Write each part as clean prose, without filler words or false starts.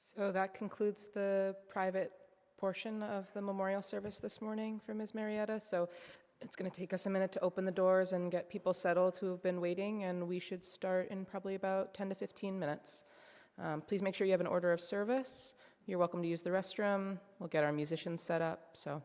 So that concludes the private portion of the memorial service this morning for Ms. Marietta. So it's going to take us a minute to open the doors and get people settled who have been waiting, and we should start in probably about 10 to 15 minutes. Please make sure you have an order of service. You're welcome to use the restroom. We'll get our musicians set up. So.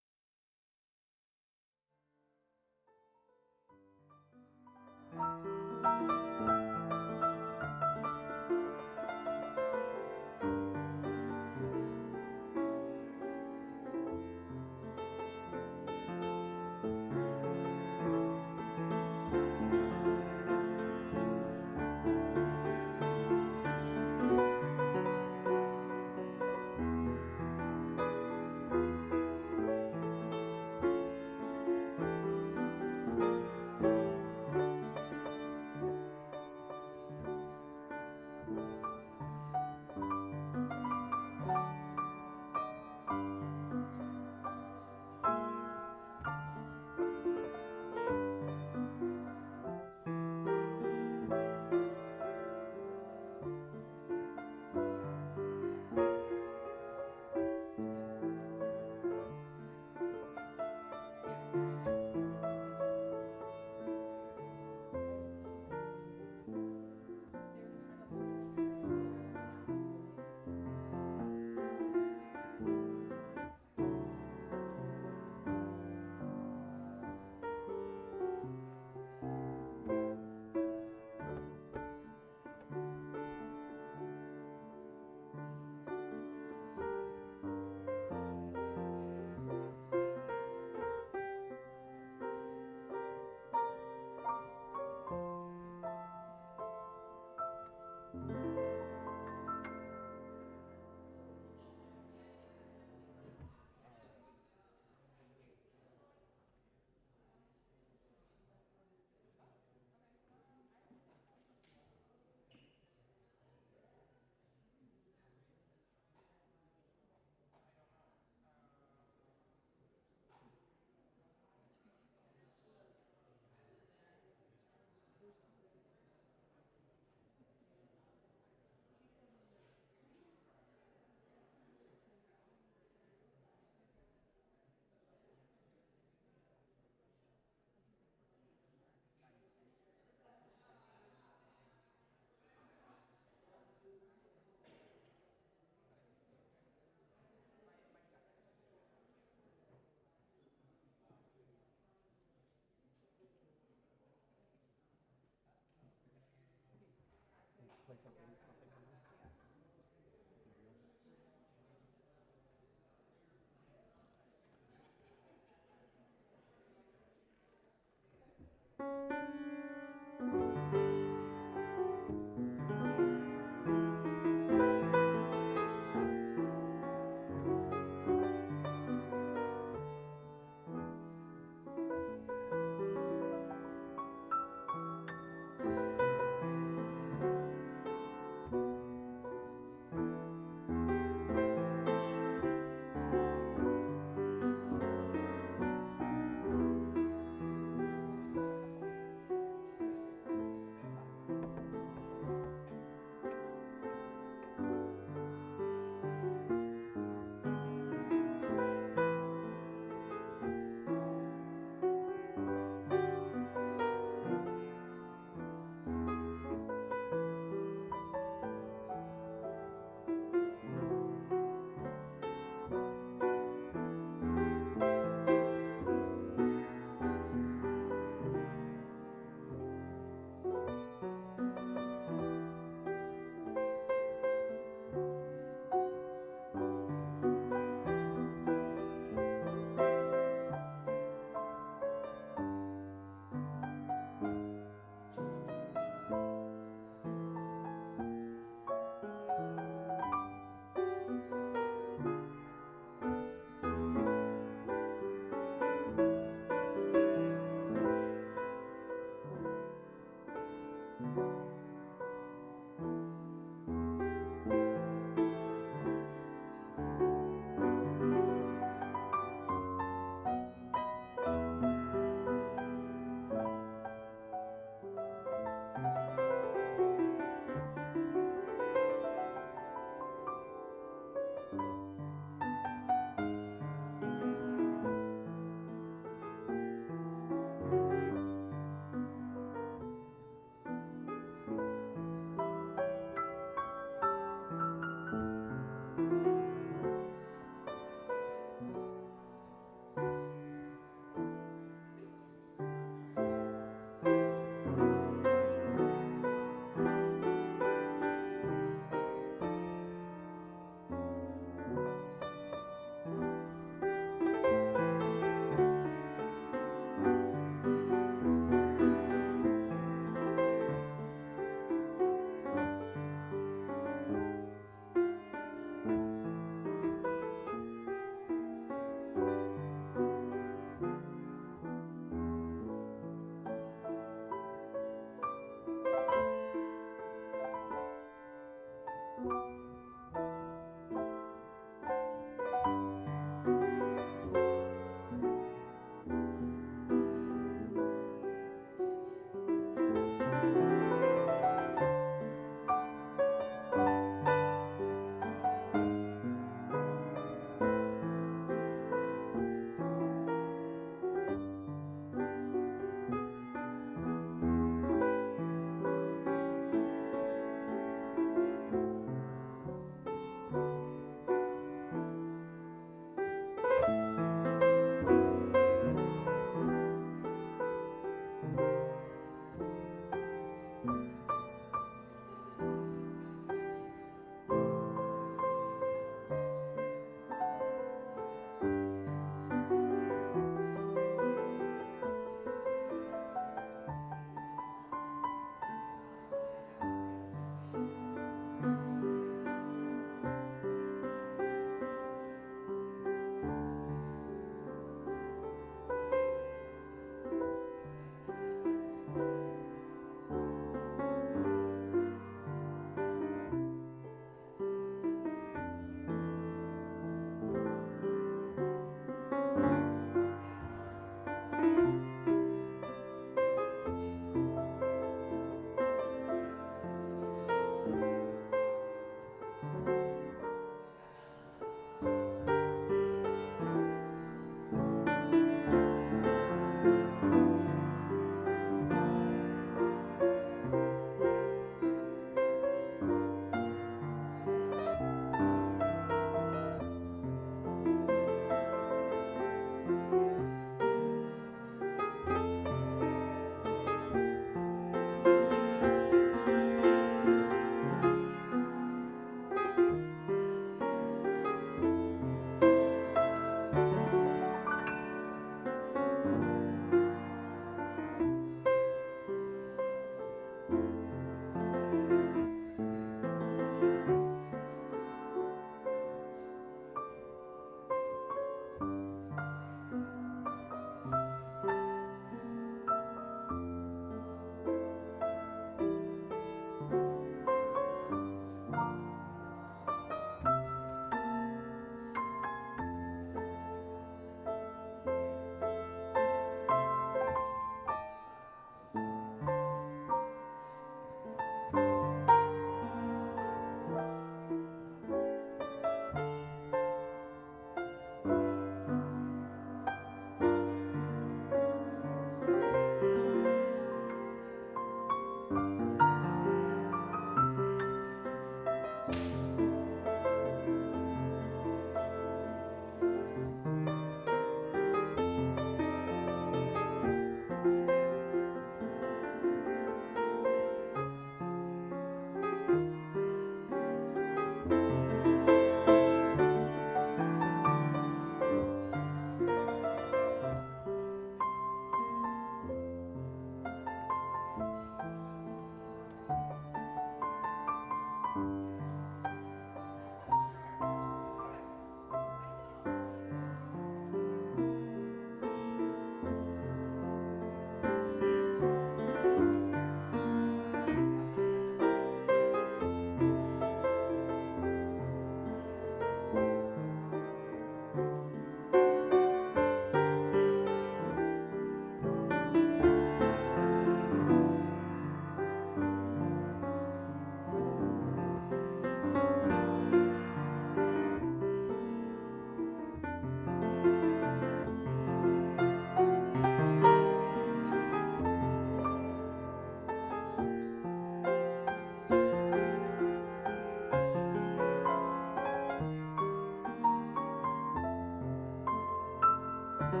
Morning,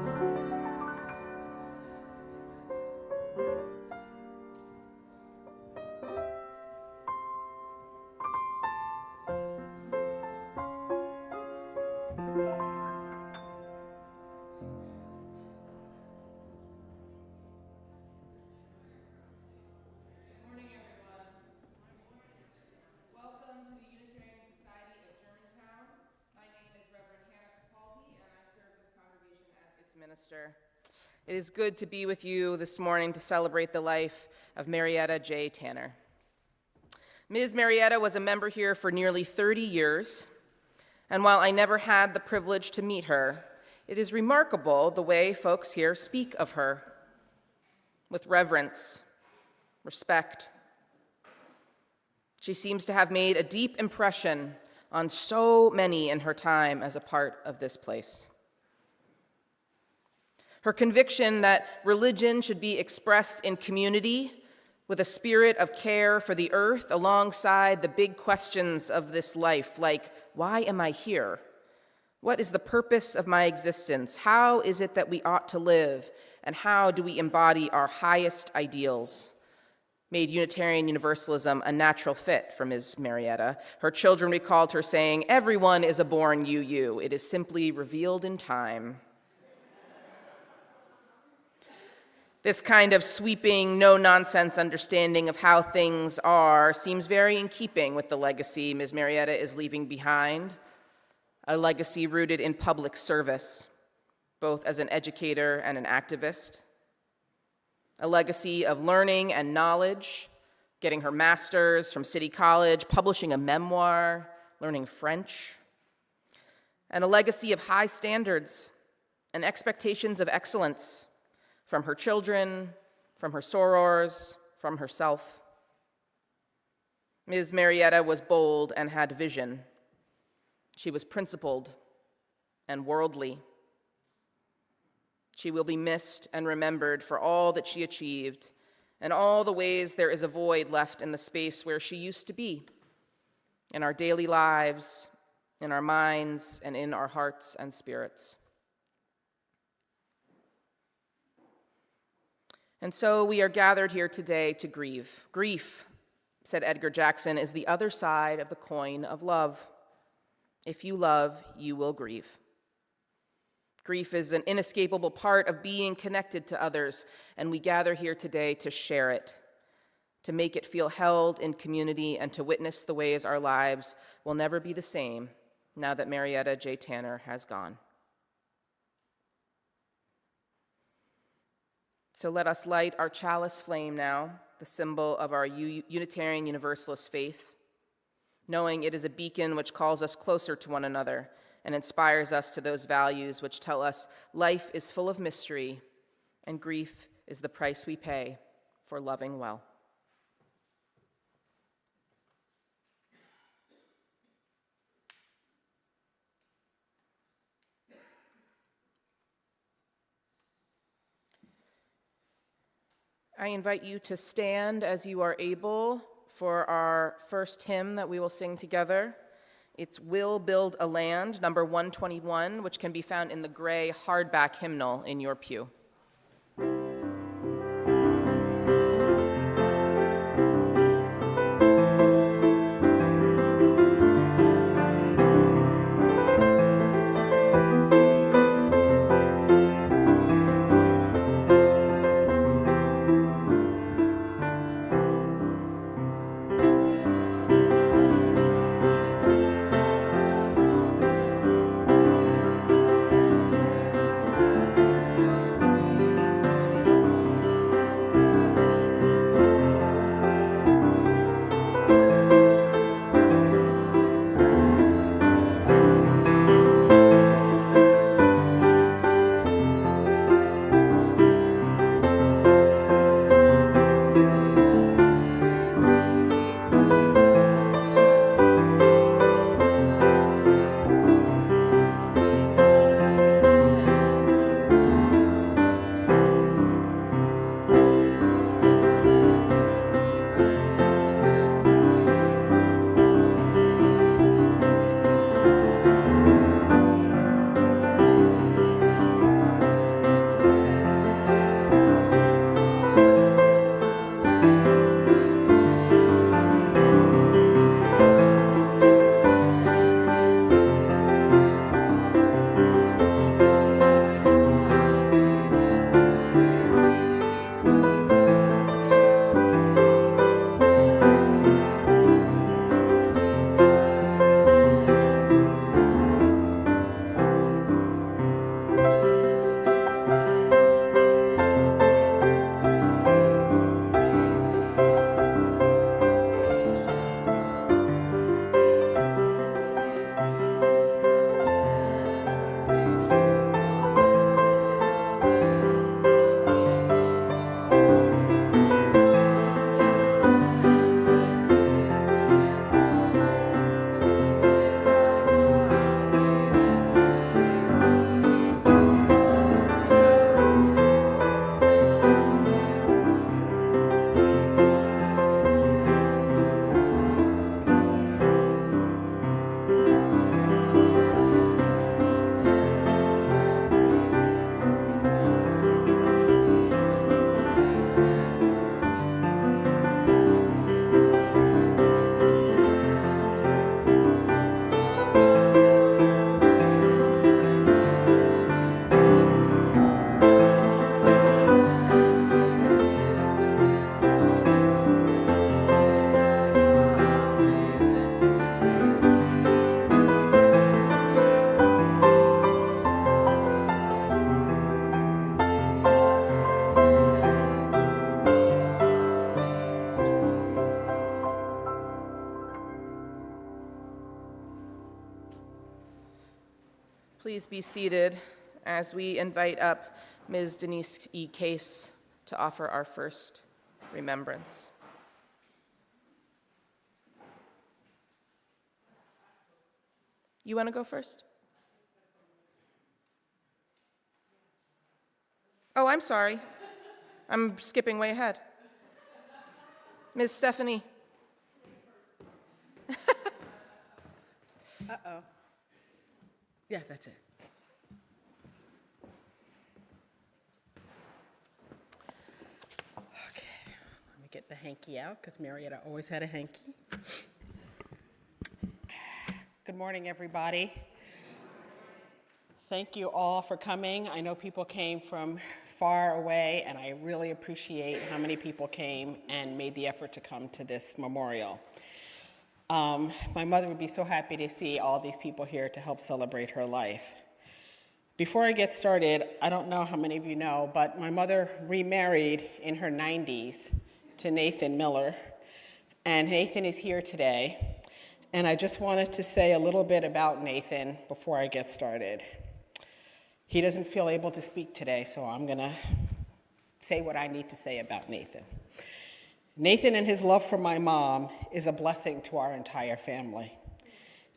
everyone. Welcome to the Unitarian Society of Germantown. My name is Reverend Hannah Capaldi, and I serve this congregation as its minister. It is good to be with you this morning to celebrate the life of Marietta J. Tanner. Ms. Marietta was a member here for nearly 30 years, and while I never had the privilege to meet her, it is remarkable the way folks here speak of her, with reverence, respect. She seems to have made a deep impression on so many in her time as a part of this place. Her conviction that religion should be expressed in community with a spirit of care for the earth alongside the big questions of this life, like, why am I here? What is the purpose of my existence? How is it that we ought to live? And how do we embody our highest ideals? Made Unitarian Universalism a natural fit for Ms. Marietta. Her children recalled her saying, "Everyone is a born UU. It is simply revealed in time." This kind of sweeping, no-nonsense understanding of how things are seems very in keeping with the legacy Ms. Marietta is leaving behind, a legacy rooted in public service, both as an educator and an activist, a legacy of learning and knowledge, getting her master's from City College, publishing a memoir, learning French, and a legacy of high standards and expectations of excellence from her children, from her sorors, from herself. Ms. Marietta was bold and had vision. She was principled and worldly. She will be missed and remembered for all that she achieved and all the ways there is a void left in the space where she used to be, in our daily lives, in our minds, and in our hearts and spirits. And so we are gathered here today to grieve. Grief, said Edgar Jackson, is the other side of the coin of love. If you love, you will grieve. Grief is an inescapable part of being connected to others, and we gather here today to share it, to make it feel held in community, and to witness the ways our lives will never be the same now that Marietta J. Tanner has gone. So let us light our chalice flame now, the symbol of our Unitarian Universalist faith, knowing it is a beacon which calls us closer to one another and inspires us to those values which tell us life is full of mystery and grief is the price we pay for loving well. I invite you to stand as you are able for our first hymn that we will sing together. It's "We'll Build a Land," number 121, which can be found in the gray hardback hymnal in your pew. Go Please be seated as we invite up Ms. Denise E. Case to offer our first remembrance. You want to go first? Oh, I'm sorry. I'm skipping way ahead. Ms. Stephanie. Uh-oh. Yeah, that's it. Okay, let me get the hanky out because Marietta always had a hanky. Good morning, everybody. Thank you all for coming. I know people came from far away, and I really appreciate how many people came and made the effort to come to this memorial. My mother would be so happy to see all these people here to help celebrate her life. Before I get started, I don't know how many of you know, but my mother remarried in her 90s to Nathan Miller, and Nathan is here today. And I just wanted to say a little bit about Nathan before I get started. He doesn't feel able to speak today, so I'm going to say what I need to say about Nathan. Nathan and his love for my mom is a blessing to our entire family.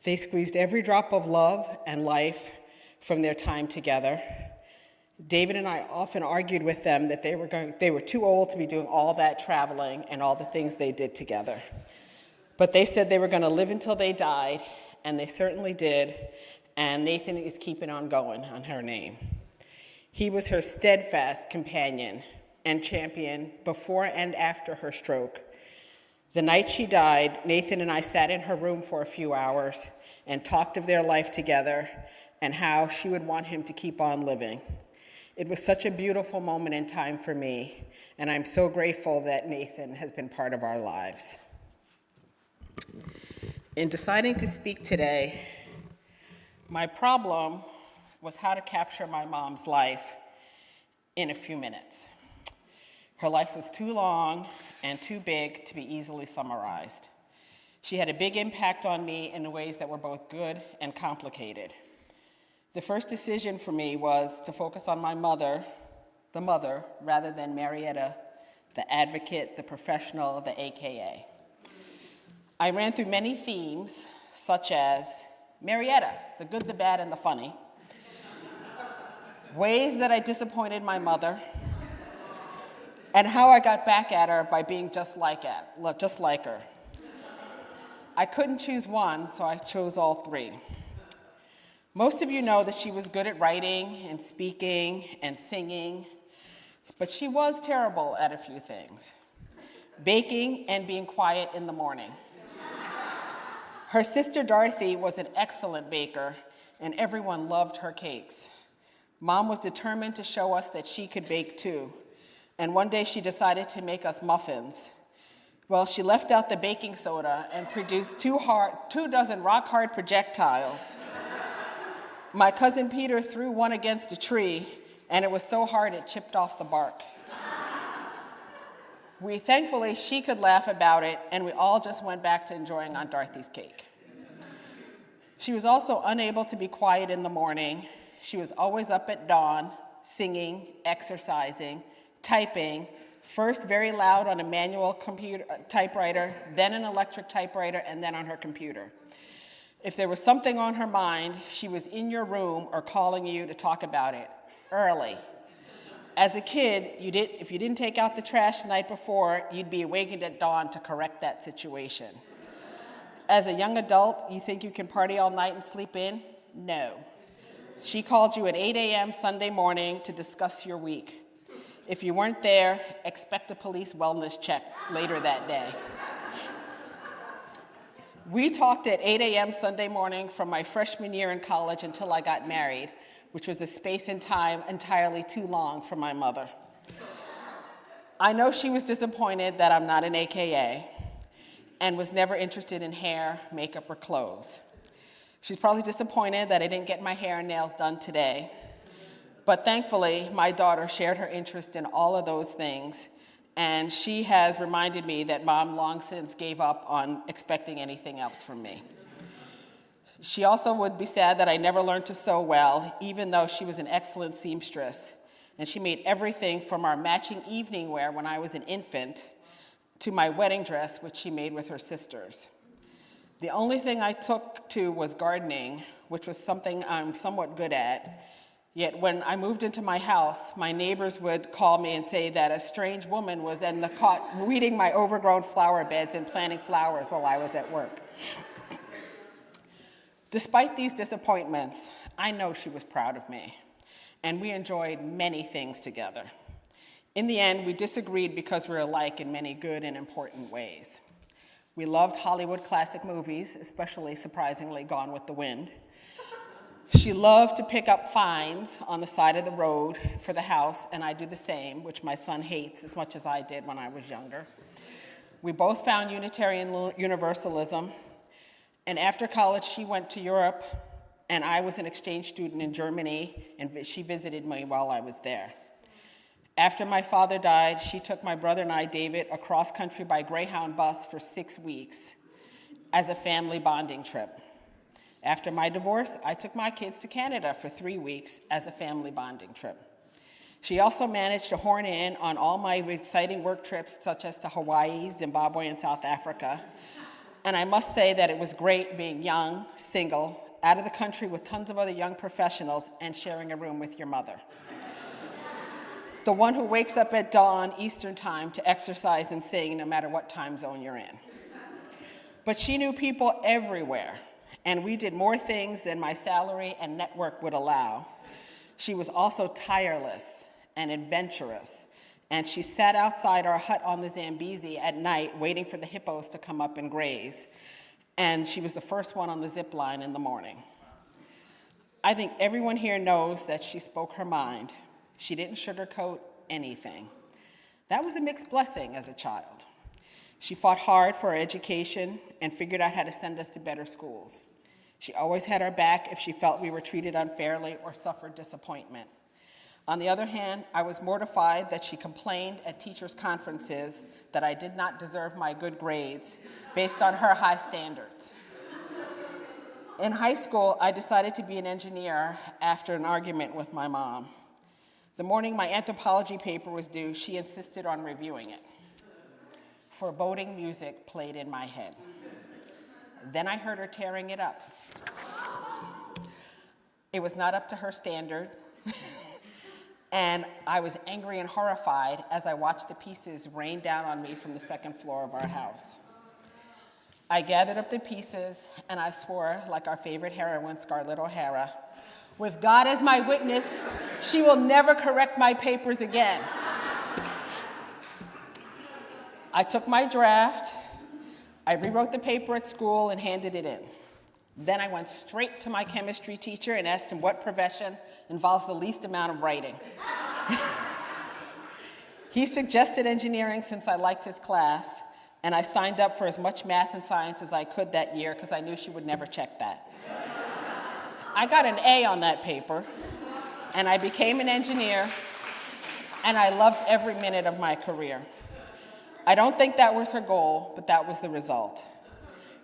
They squeezed every drop of love and life from their time together. David and I often argued with them that they were too old to be doing all that traveling and all the things they did together. But they said they were going to live until they died, and they certainly did, and Nathan is keeping on going on her name. He was her steadfast companion and champion before and after her stroke. The night she died, Nathan and I sat in her room for a few hours and talked of their life together and how she would want him to keep on living. It was such a beautiful moment in time for me, and I'm so grateful that Nathan has been part of our lives. In deciding to speak today, my problem was how to capture my mom's life in a few minutes. Her life was too long and too big to be easily summarized. She had a big impact on me in ways that were both good and complicated. The first decision for me was to focus on my mother, the mother, rather than Marietta, the advocate, the professional, the AKA. I ran through many themes, such as Marietta, the good, the bad, and the funny, ways that I disappointed my mother, and how I got back at her by being just like her. I couldn't choose one, so I chose all three. Most of you know that she was good at writing and speaking and singing, but she was terrible at a few things: baking and being quiet in the morning. Her sister Dorothy was an excellent baker, and everyone loved her cakes. Mom was determined to show us that she could bake too, and one day she decided to make us muffins. Well, she left out the baking soda and produced 2 dozen rock-hard projectiles. My cousin Peter threw one against a tree, and it was so hard it chipped off the bark. Thankfully, she could laugh about it, and we all just went back to enjoying Aunt Dorothy's cake. She was also unable to be quiet in the morning. She was always up at dawn, singing, exercising, typing, first very loud on a manual typewriter, then an electric typewriter, and then on her computer. If there was something on her mind, she was in your room or calling you to talk about it early. As a kid, if you didn't take out the trash the night before, you'd be awakened at dawn to correct that situation. As a young adult, you think you can party all night and sleep in? No. She called you at 8 a.m. Sunday morning to discuss your week. If you weren't there, expect a police wellness check later that day. We talked at 8 a.m. Sunday morning from my freshman year in college until I got married, which was a space and time entirely too long for my mother. I know she was disappointed that I'm not an AKA and was never interested in hair, makeup, or clothes. She's probably disappointed that I didn't get my hair and nails done today. But thankfully, my daughter shared her interest in all of those things, and she has reminded me that Mom long since gave up on expecting anything else from me. She also would be sad that I never learned to sew well, even though she was an excellent seamstress. And she made everything from our matching evening wear when I was an infant to my wedding dress, which she made with her sisters. The only thing I took to was gardening, which was something I'm somewhat good at. Yet when I moved into my house, my neighbors would call me and say that a strange woman was in the cot weeding my overgrown flower beds and planting flowers while I was at work. Despite these disappointments, I know she was proud of me, and we enjoyed many things together. In the end, we disagreed because we're alike in many good and important ways. We loved Hollywood classic movies, especially, surprisingly, Gone with the Wind. She loved to pick up fines on the side of the road for the house, and I do the same, which my son hates as much as I did when I was younger. We both found Unitarian Universalism, and after college, she went to Europe, and I was an exchange student in Germany, and she visited me while I was there. After my father died, she took my brother and I, David, across country by Greyhound bus for 6 weeks as a family bonding trip. After my divorce, I took my kids to Canada for 3 weeks as a family bonding trip. She also managed to horn in on all my exciting work trips, such as to Hawaii, Zimbabwe, and South Africa. And I must say that it was great being young, single, out of the country with tons of other young professionals, and sharing a room with your mother. The one who wakes up at dawn Eastern time to exercise and sing no matter what time zone you're in. But she knew people everywhere, and we did more things than my salary and network would allow. She was also tireless and adventurous, and she sat outside our hut on the Zambezi at night waiting for the hippos to come up and graze, and she was the first one on the zip line in the morning. I think everyone here knows that she spoke her mind. She didn't sugarcoat anything. That was a mixed blessing as a child. She fought hard for her education and figured out how to send us to better schools. She always had our back if she felt we were treated unfairly or suffered disappointment. On the other hand, I was mortified that she complained at teachers' conferences that I did not deserve my good grades based on her high standards. In high school, I decided to be an engineer after an argument with my mom. The morning my anthropology paper was due, she insisted on reviewing it. Foreboding music played in my head. Then I heard her tearing it up. It was not up to her standard, and I was angry and horrified as I watched the pieces rain down on me from the second floor of our house. I gathered up the pieces, and I swore, like our favorite heroine, Scarlett O'Hara, "With God as my witness, she will never correct my papers again." I took my draft, I rewrote the paper at school and handed it in. Then I went straight to my chemistry teacher and asked him what profession involves the least amount of writing. He suggested engineering since I liked his class, and I signed up for as much math and science as I could that year because I knew she would never check that. I got an A on that paper, and I became an engineer, and I loved every minute of my career. I don't think that was her goal, but that was the result.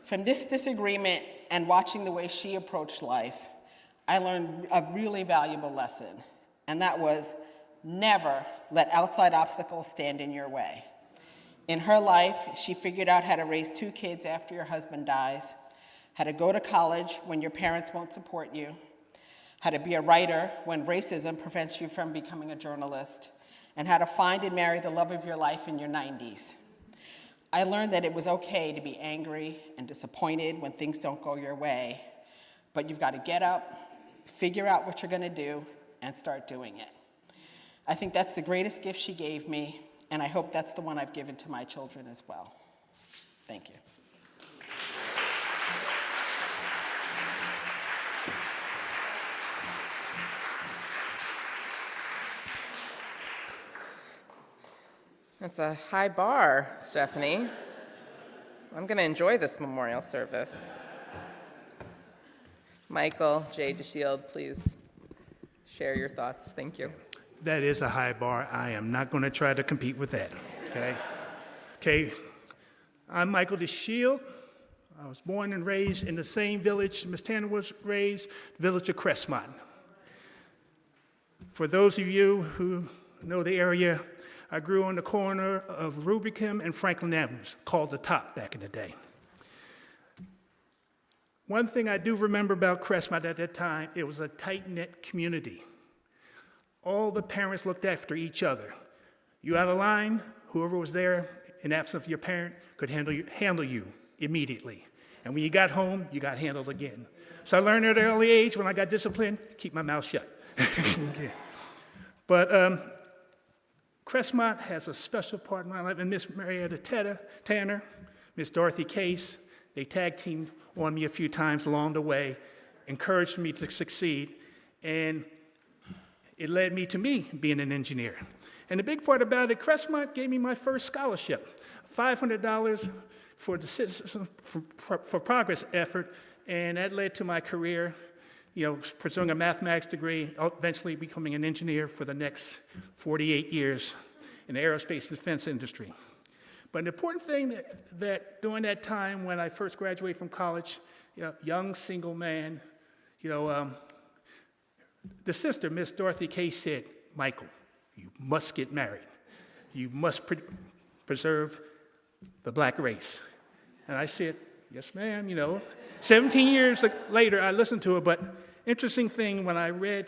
From this disagreement and watching the way she approached life, I learned a really valuable lesson, and that was never let outside obstacles stand in your way. In her life, she figured out how to raise 2 kids after your husband dies, how to go to college when your parents won't support you, how to be a writer when racism prevents you from becoming a journalist, and how to find and marry the love of your life in your 90s. I learned that it was okay to be angry and disappointed when things don't go your way, but you've got to get up, figure out what you're going to do, and start doing it. I think that's the greatest gift she gave me, and I hope that's the one I've given to my children as well. Thank you. That's a high bar, Stephanie. I'm going to enjoy this memorial service. Michael J. DeShield, please share your thoughts. Thank you. That is a high bar. I am not going to try to compete with that, okay? Okay, I'm Michael DeShield. I was born and raised in the same village Miss Tanner was raised, the village of Crestmont. For those of you who know the area, I grew on the corner of Rubicam and Franklin Avenues, called the Top back in the day. One thing I do remember about Crestmont at that time, it was a tight-knit community. All the parents looked after each other. You out of line, whoever was there in absence of your parent could handle you immediately. And when you got home, you got handled again. So I learned at an early age, when I got disciplined, keep my mouth shut. But Crestmont has a special part in my life, and Miss Marietta Tanner, Miss Dorothy Case, they tag teamed on me a few times along the way, encouraged me to succeed, and it led me to being an engineer. And the big part about it, Crestmont gave me my first scholarship, $500 for the Citizens for Progress effort, and that led to my career, pursuing a mathematics degree, eventually becoming an engineer for the next 48 years in the aerospace and defense industry. But an important thing that during that time when I first graduated from college, young single man, the sister, Miss Dorothy Case, said, "Michael, you must get married. You must preserve the black race." And I said, "Yes, ma'am." 17 years later, I listened to her, but interesting thing, when I read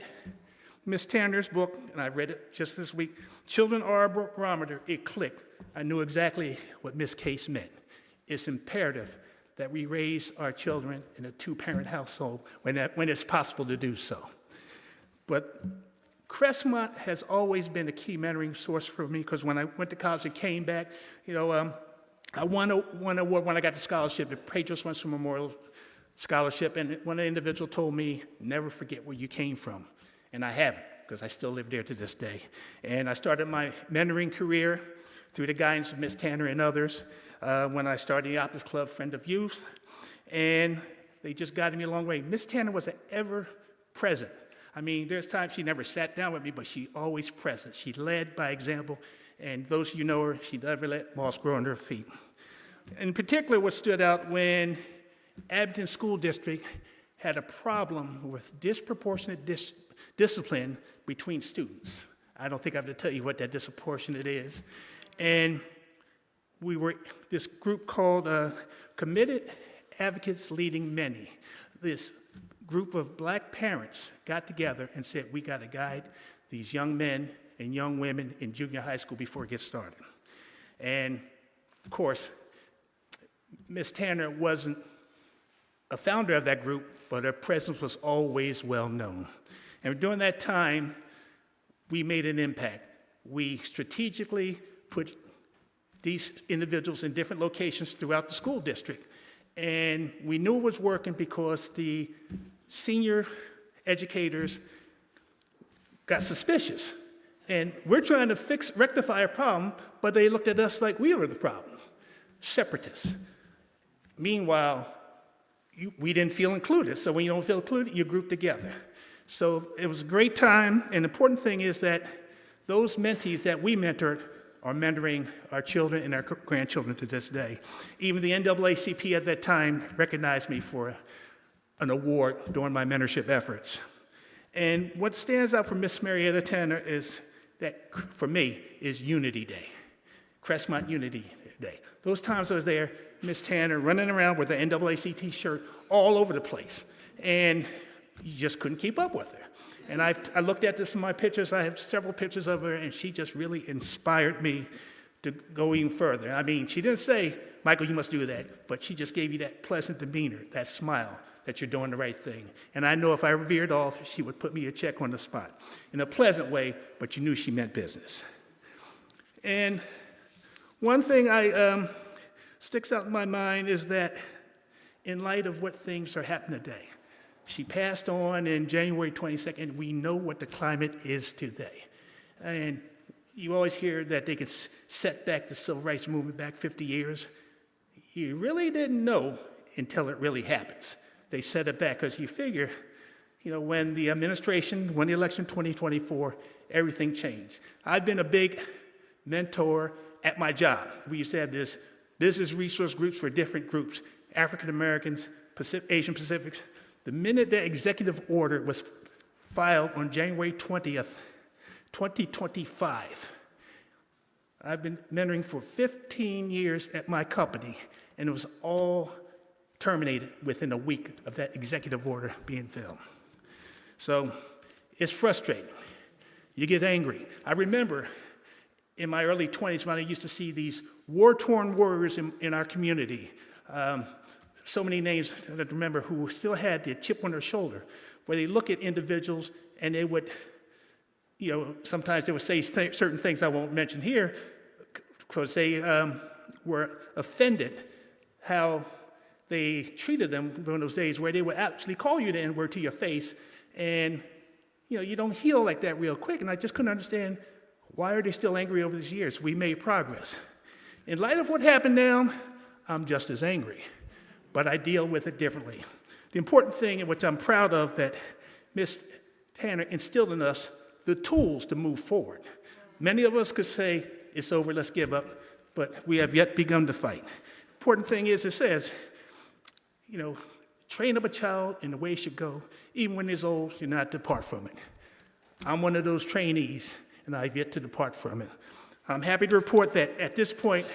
Miss Tanner's book, and I read it just this week, Children Are a Barometer, it clicked. I knew exactly what Miss Case meant. It's imperative that we raise our children in a two-parent household when it's possible to do so. But Crestmont has always been a key mentoring source for me, because when I went to college and came back, I won an award when I got the scholarship, the Pedro Swenson Memorial Scholarship, and one individual told me, "Never forget where you came from." And I haven't, because I still live there to this day. And I started my mentoring career through the guidance of Miss Tanner and others when I started the Optus Club Friend of Youth, and they just guided me a long way. Miss Tanner was ever present. I mean, there's times she never sat down with me, but she always present. She led by example, and those of you know her, she never let moss grow under her feet. In particular, what stood out when Abington School District had a problem with disproportionate discipline between students. I don't think I have to tell you what that disproportionate is. And we were this group called Committed Advocates Leading Many. This group of black parents got together and said, we got to guide these young men and young women in junior high school before it gets started. And of course, Miss Tanner wasn't a founder of that group, but her presence was always well known. And during that time, we made an impact. We strategically put these individuals in different locations throughout the school district. And we knew it was working because the senior educators got suspicious. And we're trying to rectify a problem, but they looked at us like we were the problem, separatists. Meanwhile, we didn't feel included. So when you don't feel included, you group together. So it was a great time. And the important thing is that those mentees that we mentored are mentoring our children and our grandchildren to this day. Even the NAACP at that time recognized me for an award during my mentorship efforts. And what stands out for Miss Marietta Tanner is that, for me, is Unity Day, Crestmont Unity Day. Those times I was there, Miss Tanner running around with an NAACP shirt all over the place, and you just couldn't keep up with her. And I looked at this in my pictures. I have several pictures of her, and she just really inspired me to go even further. I mean, she didn't say, Michael, you must do that, but she just gave you that pleasant demeanor, that smile, that you're doing the right thing. And I know if I veered off, she would put me a check on the spot in a pleasant way, but you knew she meant business. And one thing sticks out in my mind is that in light of what things are happening today, she passed on in January 22nd. We know what the climate is today. And you always hear that they can set back the civil rights movement back 50 years. You really didn't know until it really happens. They set it back because you figure, when the administration won the election in 2024, everything changed. I've been a big mentor at my job. We used to have this business resource groups for different groups. African Americans, Asian Pacifics. The minute that executive order was filed on January 20th, 2025, I've been mentoring for 15 years at my company, and it was all terminated within a week of that executive order being filed. So it's frustrating. You get angry. I remember in my early 20s when I used to see these war-torn warriors in our community. So many names that I remember who still had the chip on their shoulder, where they look at individuals and they would, sometimes they would say certain things I won't mention here because they were offended how they treated them during those days, where they would actually call you the N-word to your face, and you don't heal like that real quick. And I just couldn't understand, why are they still angry over these years? We made progress. In light of what happened now, I'm just as angry, but I deal with it differently. The important thing, which I'm proud of, that Ms. Tanner instilled in us the tools to move forward. Many of us could say, it's over, let's give up, but we have yet begun to fight. Important thing is, it says, train up a child in the way he should go. Even when he's old, do not depart from it. I'm one of those trainees, and I've yet to depart from it. I'm happy to report that at this point,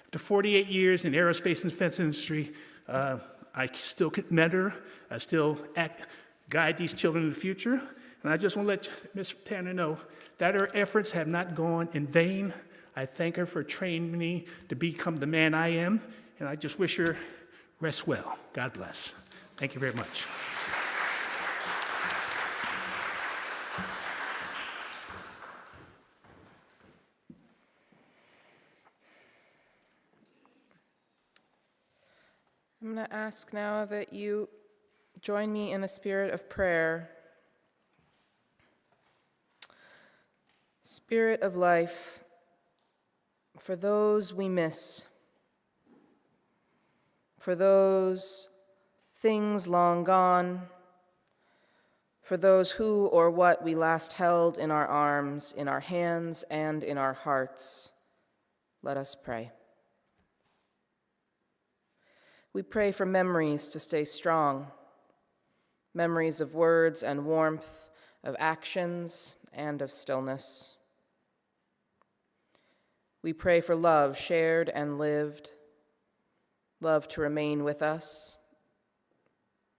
after 48 years in the aerospace and defense industry, I still can mentor, I still guide these children in the future. And I just want to let Ms. Tanner know that her efforts have not gone in vain. I thank her for training me to become the man I am, and I just wish her rest well. God bless. Thank you very much. I'm going to ask now that you join me in a spirit of prayer. Spirit of life, for those we miss, for those things long gone, for those who or what we last held in our arms, in our hands, and in our hearts, let us pray. We pray for memories to stay strong, memories of words and warmth, of actions and of stillness. We pray for love shared and lived, love to remain with us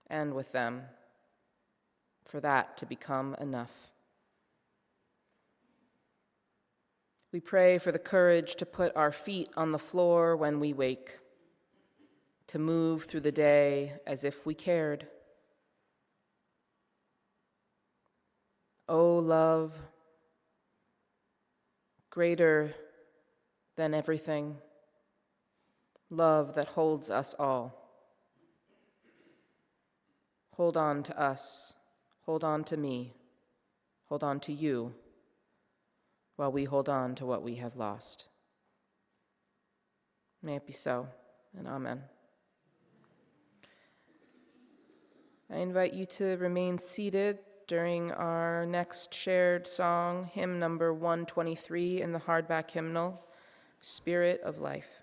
and with them, for that to become enough. We pray for the courage to put our feet on the floor when we wake, to move through the day as if we cared. O love, greater than everything, love that holds us all. Hold on to us, hold on to me, hold on to you, while we hold on to what we have lost. May it be so, and amen. I invite you to remain seated during our next shared song, hymn number 123 in the hardback hymnal, Spirit of Life.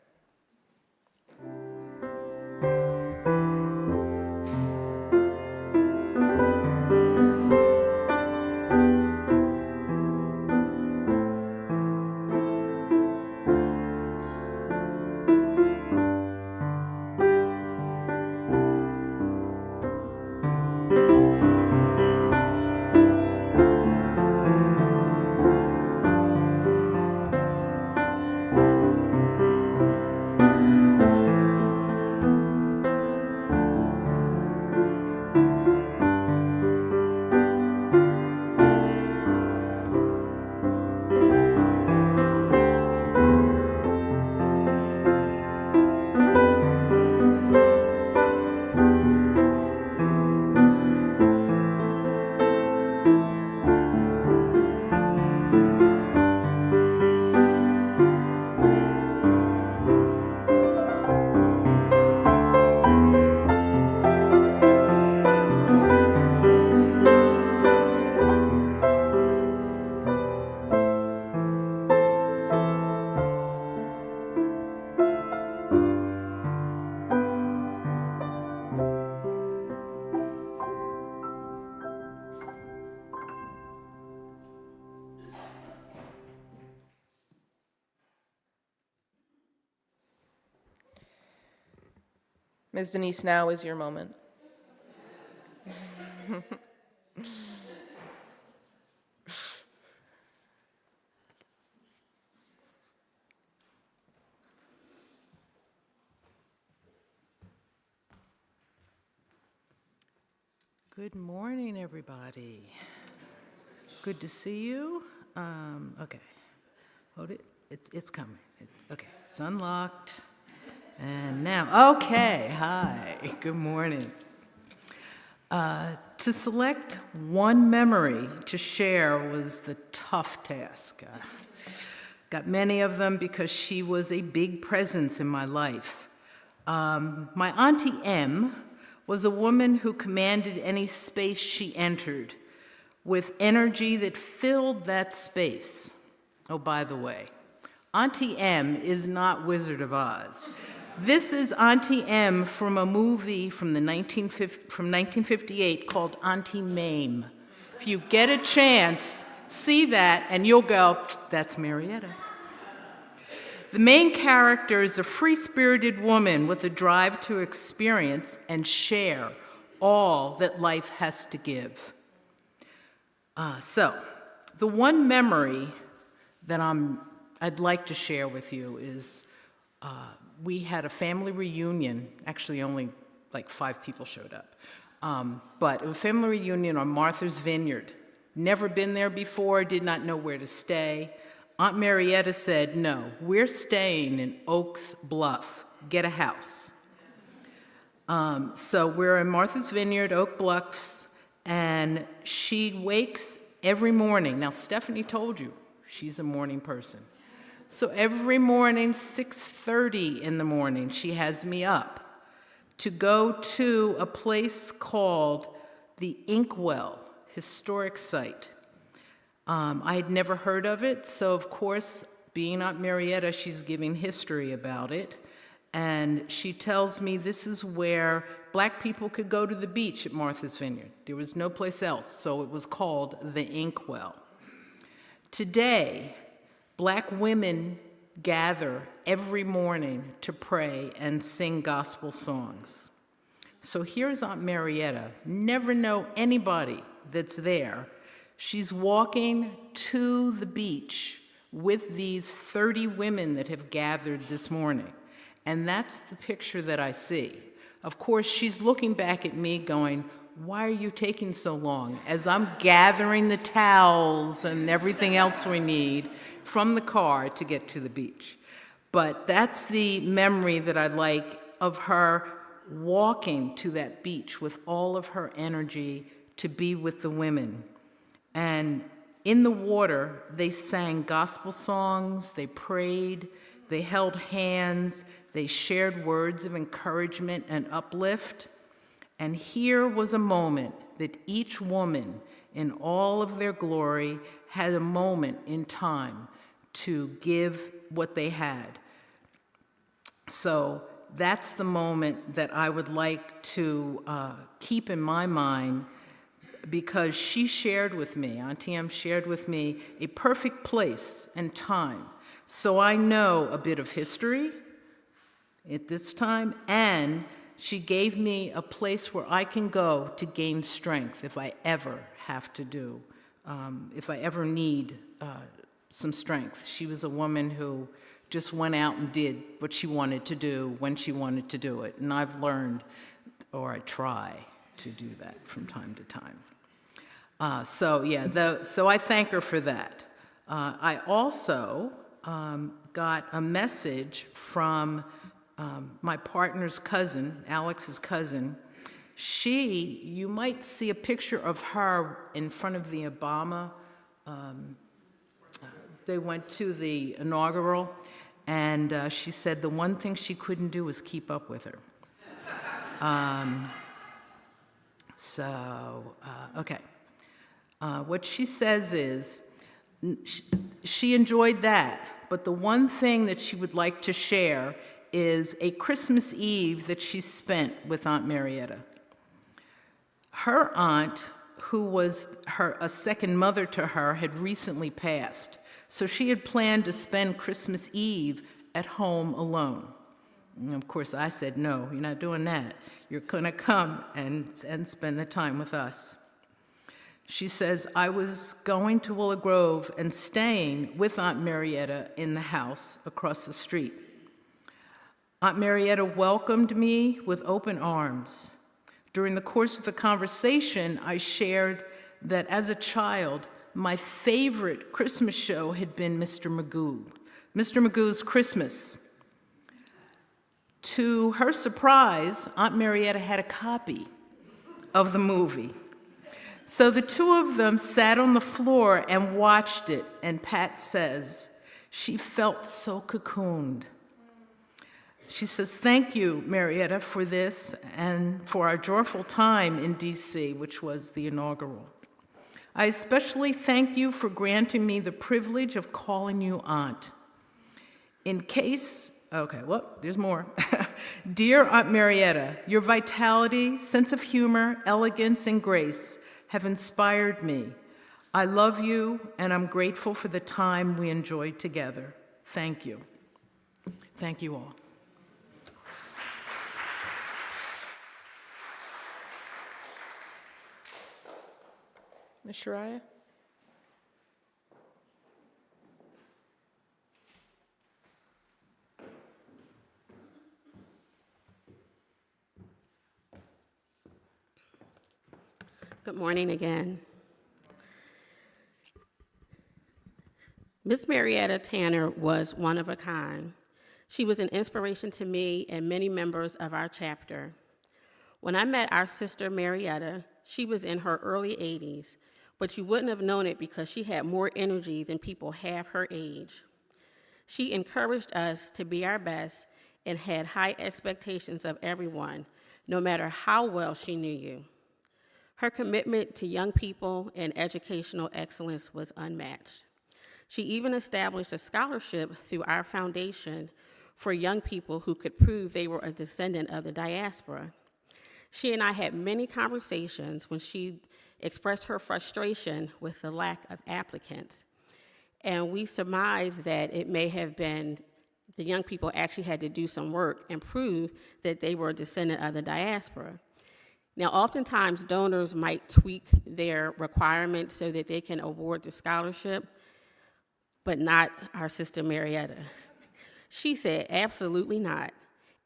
Ms. Denise, now is your moment. Good morning, everybody. Good to see you. Okay, hold it. It's coming. Okay, it's unlocked. And now, okay, hi, good morning. To select one memory to share was the tough task. Got many of them because she was a big presence in my life. My Auntie M was a woman who commanded any space she entered with energy that filled that space. Oh, by the way, Auntie M is not Wizard of Oz. This is Auntie M from a movie from 1958 called Auntie Mame. If you get a chance, see that and you'll go, that's Marietta. The main character is a free-spirited woman with a drive to experience and share all that life has to give. So, the one memory that I'd like to share with you is we had a family reunion. Actually, only like 5 people showed up. But it was a family reunion on Martha's Vineyard. Never been there before, did not know where to stay. Aunt Marietta said, no, we're staying in Oaks Bluff. Get a house. So we're in Martha's Vineyard, Oak Bluffs, and she wakes every morning. Now, Stephanie told you she's a morning person. So every morning, 6:30 in the morning, she has me up to go to a place called the Inkwell Historic Site. I had never heard of it, so of course, being Aunt Marietta, she's giving history about it. And she tells me this is where Black people could go to the beach at Martha's Vineyard. There was no place else, so it was called the Inkwell. Today, Black women gather every morning to pray and sing gospel songs. So here's Aunt Marietta. Never know anybody that's there. She's walking to the beach with these 30 women that have gathered this morning. And that's the picture that I see. Of course, she's looking back at me going, why are you taking so long? As I'm gathering the towels and everything else we need from the car to get to the beach. But that's the memory that I like of her walking to that beach with all of her energy to be with the women. And in the water, they sang gospel songs, they prayed, they held hands, they shared words of encouragement and uplift. And here was a moment that each woman, in all of their glory, had a moment in time to give what they had. So that's the moment that I would like to keep in my mind, because she shared with me, Auntie M shared with me, a perfect place and time. So I know a bit of history at this time, and she gave me a place where I can go to gain strength if I ever have to do, if I ever need some strength. She was a woman who just went out and did what she wanted to do when she wanted to do it. And I've learned, or I try to do that from time to time. So I thank her for that. I also got a message from my partner's cousin, Alex's cousin. You might see a picture of her in front of the Obama. They went to the inaugural, and she said the one thing she couldn't do was keep up with her. Okay. What she says is she enjoyed that, but the one thing that she would like to share is a Christmas Eve that she spent with Aunt Marietta. Her aunt, who was a second mother to her, had recently passed, so she had planned to spend Christmas Eve at home alone. And of course, I said, no, you're not doing that. You're going to come and spend the time with us. She says, I was going to Willow Grove and staying with Aunt Marietta in the house across the street. Aunt Marietta welcomed me with open arms. During the course of the conversation, I shared that as a child, my favorite Christmas show had been Mr. Magoo's Christmas. To her surprise, Aunt Marietta had a copy of the movie. So the two of them sat on the floor and watched it, and Pat says, she felt so cocooned. She says, thank you, Marietta, for this and for our joyful time in DC, which was the inaugural. I especially thank you for granting me the privilege of calling you aunt. There's more. Dear Aunt Marietta, your vitality, sense of humor, elegance, and grace have inspired me. I love you, and I'm grateful for the time we enjoyed together. Thank you. Thank you all. Ms. Shariah? Good morning again. Miss Marietta Tanner was one of a kind. She was an inspiration to me and many members of our chapter. When I met our sister Marietta, she was in her early 80s, but you wouldn't have known it because she had more energy than people half her age. She encouraged us to be our best and had high expectations of everyone, no matter how well she knew you. Her commitment to young people and educational excellence was unmatched. She even established a scholarship through our foundation for young people who could prove they were a descendant of the diaspora. She and I had many conversations when she expressed her frustration with the lack of applicants. And we surmised that it may have been the young people actually had to do some work and prove that they were a descendant of the diaspora. Now, oftentimes donors might tweak their requirements so that they can award the scholarship, but not our sister Marietta. She said, absolutely not.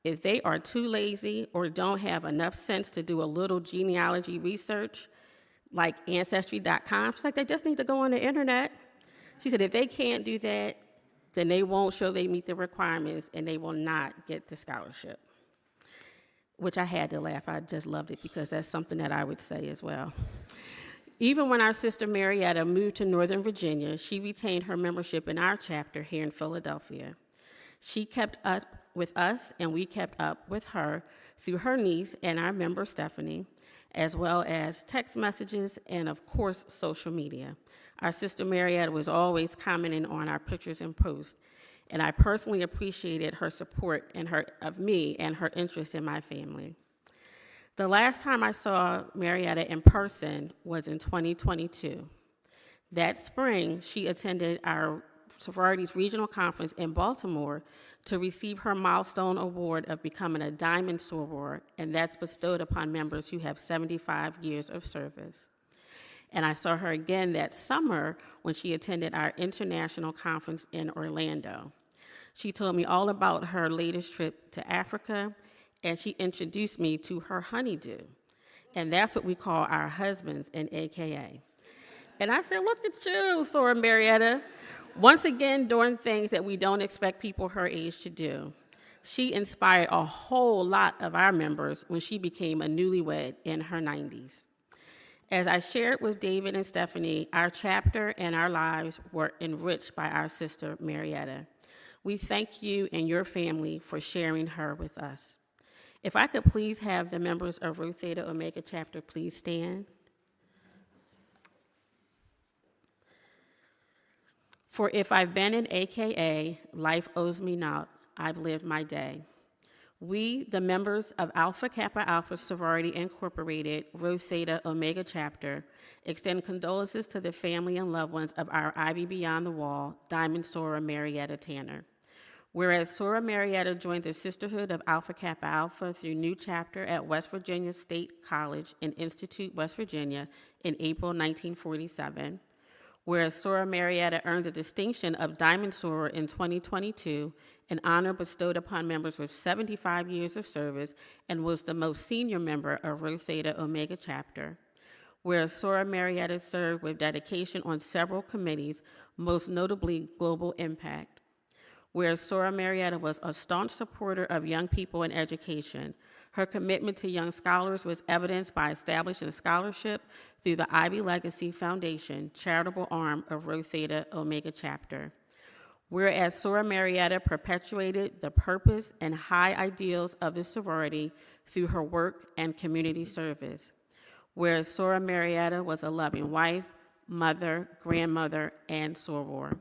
If they are too lazy or don't have enough sense to do a little genealogy research, like Ancestry.com, she's like, they just need to go on the internet. She said, if they can't do that, then they won't show they meet the requirements and they will not get the scholarship. Which I had to laugh. I just loved it because that's something that I would say as well. Even when our sister Marietta moved to Northern Virginia, she retained her membership in our chapter here in Philadelphia. She kept up with us and we kept up with her through her niece and our member Stephanie, as well as text messages and of course social media. Our sister Marietta was always commenting on our pictures and posts, and I personally appreciated her support of me and her interest in my family. The last time I saw Marietta in person was in 2022. That spring, she attended our sororities regional conference in Baltimore to receive her milestone award of becoming a diamond soror, and that's bestowed upon members who have 75 years of service. And I saw her again that summer when she attended our international conference in Orlando. She told me all about her latest trip to Africa, and she introduced me to her honeydew. And that's what we call our husbands in AKA. And I said, look at you, Sora Marietta, once again doing things that we don't expect people her age to do. She inspired a whole lot of our members when she became a newlywed in her 90s. As I shared with David and Stephanie, our chapter and our lives were enriched by our sister Marietta. We thank you and your family for sharing her with us. If I could please have the members of Rho Theta Omega chapter please stand. For if I've been in AKA, life owes me naught, I've lived my day. We, the members of Alpha Kappa Alpha Sorority Incorporated, Rho Theta Omega chapter, extend condolences to the family and loved ones of our Ivy Beyond the Wall, Diamond Soror Marietta Tanner. Whereas Sora Marietta joined the Sisterhood of Alpha Kappa Alpha through New Chapter at West Virginia State College in Institute, West Virginia in April 1947. Whereas Sora Marietta earned the distinction of Diamond Soror in 2022, an honor bestowed upon members with 75 years of service, and was the most senior member of Rho Theta Omega Chapter. Whereas Sora Marietta served with dedication on several committees, most notably Global Impact. Whereas Sora Marietta was a staunch supporter of young people in education. Her commitment to young scholars was evidenced by establishing scholarship through the Ivy Legacy Foundation, charitable arm of Rho Theta Omega Chapter. Whereas Sora Marietta perpetuated the purpose and high ideals of the sorority through her work and community service. Whereas Sora Marietta was a loving wife, mother, grandmother, and soror.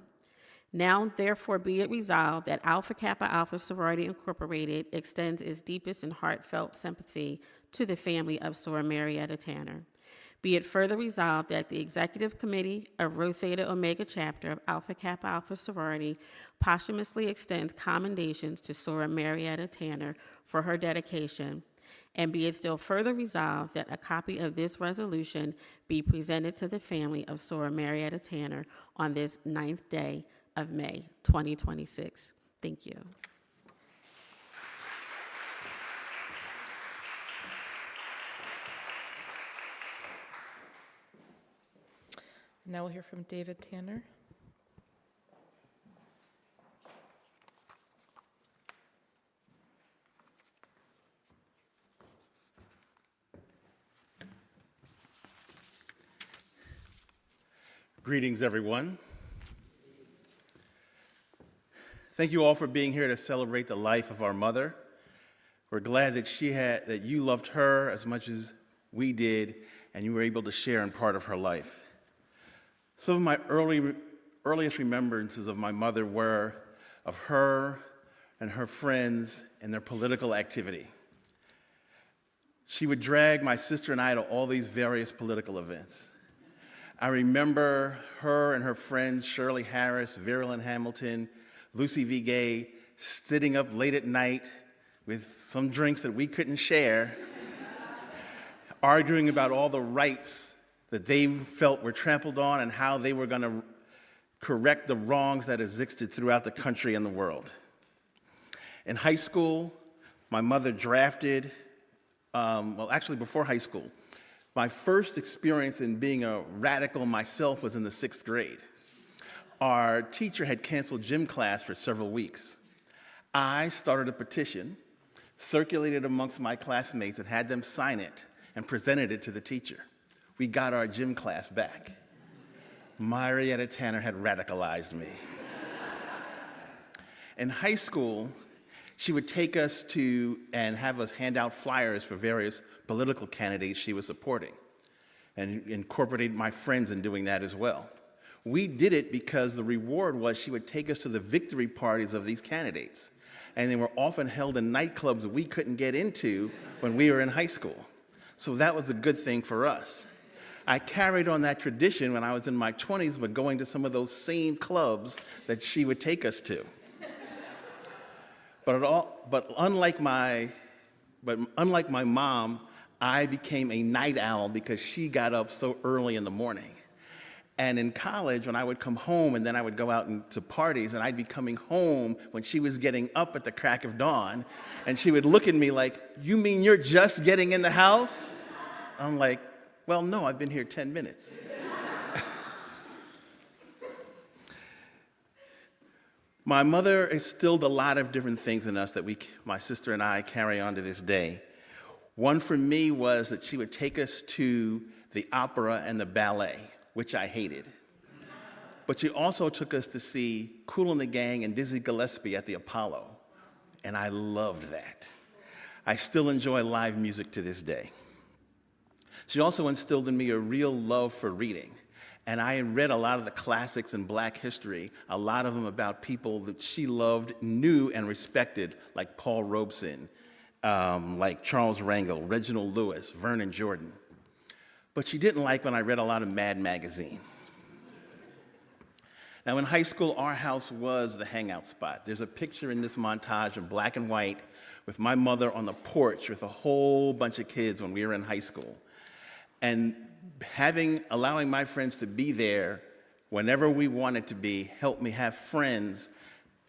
Now, therefore, be it resolved that Alpha Kappa Alpha Sorority Incorporated extends its deepest and heartfelt sympathy to the family of Sora Marietta Tanner. Be it further resolved that the Executive Committee of Rho Theta Omega Chapter of Alpha Kappa Alpha Sorority posthumously extends commendations to Sora Marietta Tanner for her dedication. And be it still further resolved that a copy of this resolution be presented to the family of Sora Marietta Tanner on this 9th day of May, 2026. Thank you. Now we'll hear from David Tanner. Greetings, everyone. Thank you all for being here to celebrate the life of our mother. We're glad that you loved her as much as we did, and you were able to share in part of her life. Some of my earliest remembrances of my mother were of her and her friends and their political activity. She would drag my sister and I to all these various political events. I remember her and her friends, Shirley Harris, Virulent Hamilton, Lucy V. Gay, sitting up late at night with some drinks that we couldn't share, arguing about all the rights that they felt were trampled on and how they were going to correct the wrongs that existed throughout the country and the world. In high school, my mother drafted, before high school, my first experience in being a radical myself was in the 6th grade. Our teacher had canceled gym class for several weeks. I started a petition, circulated amongst my classmates, and had them sign it and presented it to the teacher. We got our gym class back. Marietta Tanner had radicalized me. In high school, she would take us to and have us hand out flyers for various political candidates she was supporting, and incorporate my friends in doing that as well. We did it because the reward was she would take us to the victory parties of these candidates, and they were often held in nightclubs that we couldn't get into when we were in high school. So that was a good thing for us. I carried on that tradition when I was in my 20s, but going to some of those same clubs that she would take us to. But unlike my mom, I became a night owl because she got up so early in the morning. And in college, when I would come home and then I would go out to parties, and I'd be coming home when she was getting up at the crack of dawn, and she would look at me like, "You mean you're just getting in the house?" I'm like, "Well, no, I've been here 10 minutes." My mother instilled a lot of different things in us that my sister and I carry on to this day. One for me was that she would take us to the opera and the ballet, which I hated. But she also took us to see Kool and the Gang and Dizzy Gillespie at the Apollo, and I loved that. I still enjoy live music to this day. She also instilled in me a real love for reading, and I read a lot of the classics in Black history, a lot of them about people that she loved, knew, and respected, like Paul Robeson, like Charles Rangel, Reginald Lewis, Vernon Jordan. But she didn't like when I read a lot of Mad magazine. Now, in high school, our house was the hangout spot. There's a picture in this montage in black and white with my mother on the porch with a whole bunch of kids when we were in high school. And allowing my friends to be there whenever we wanted to be helped me have friends,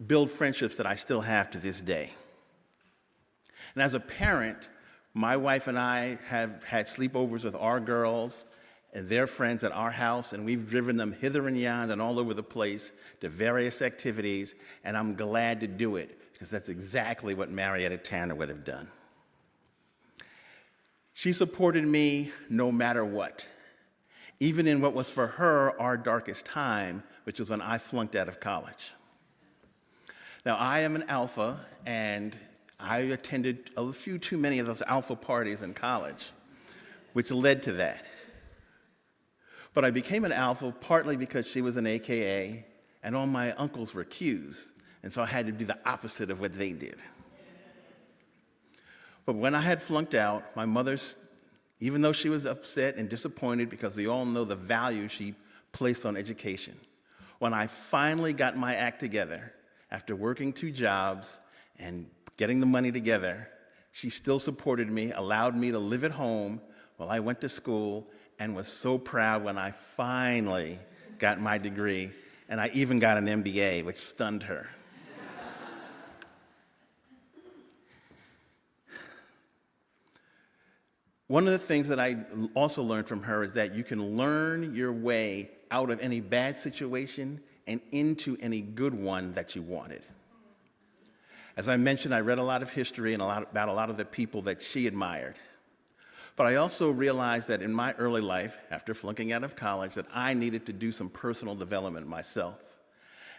build friendships that I still have to this day. And as a parent, my wife and I have had sleepovers with our girls and their friends at our house, and we've driven them hither and yon and all over the place to various activities, and I'm glad to do it because that's exactly what Marietta Tanner would have done. She supported me no matter what, even in what was for her our darkest time, which was when I flunked out of college. Now, I am an alpha, and I attended a few too many of those alpha parties in college, which led to that. But I became an alpha partly because she was an AKA, and all my uncles were Qs, and so I had to do the opposite of what they did. But when I had flunked out, my mother, even though she was upset and disappointed because we all know the value she placed on education, when I finally got my act together, after working 2 jobs and getting the money together, she still supported me, allowed me to live at home while I went to school, and was so proud when I finally got my degree, and I even got an MBA, which stunned her. One of the things that I also learned from her is that you can learn your way out of any bad situation and into any good one that you wanted. As I mentioned, I read a lot of history and about a lot of the people that she admired. But I also realized that in my early life, after flunking out of college, that I needed to do some personal development myself.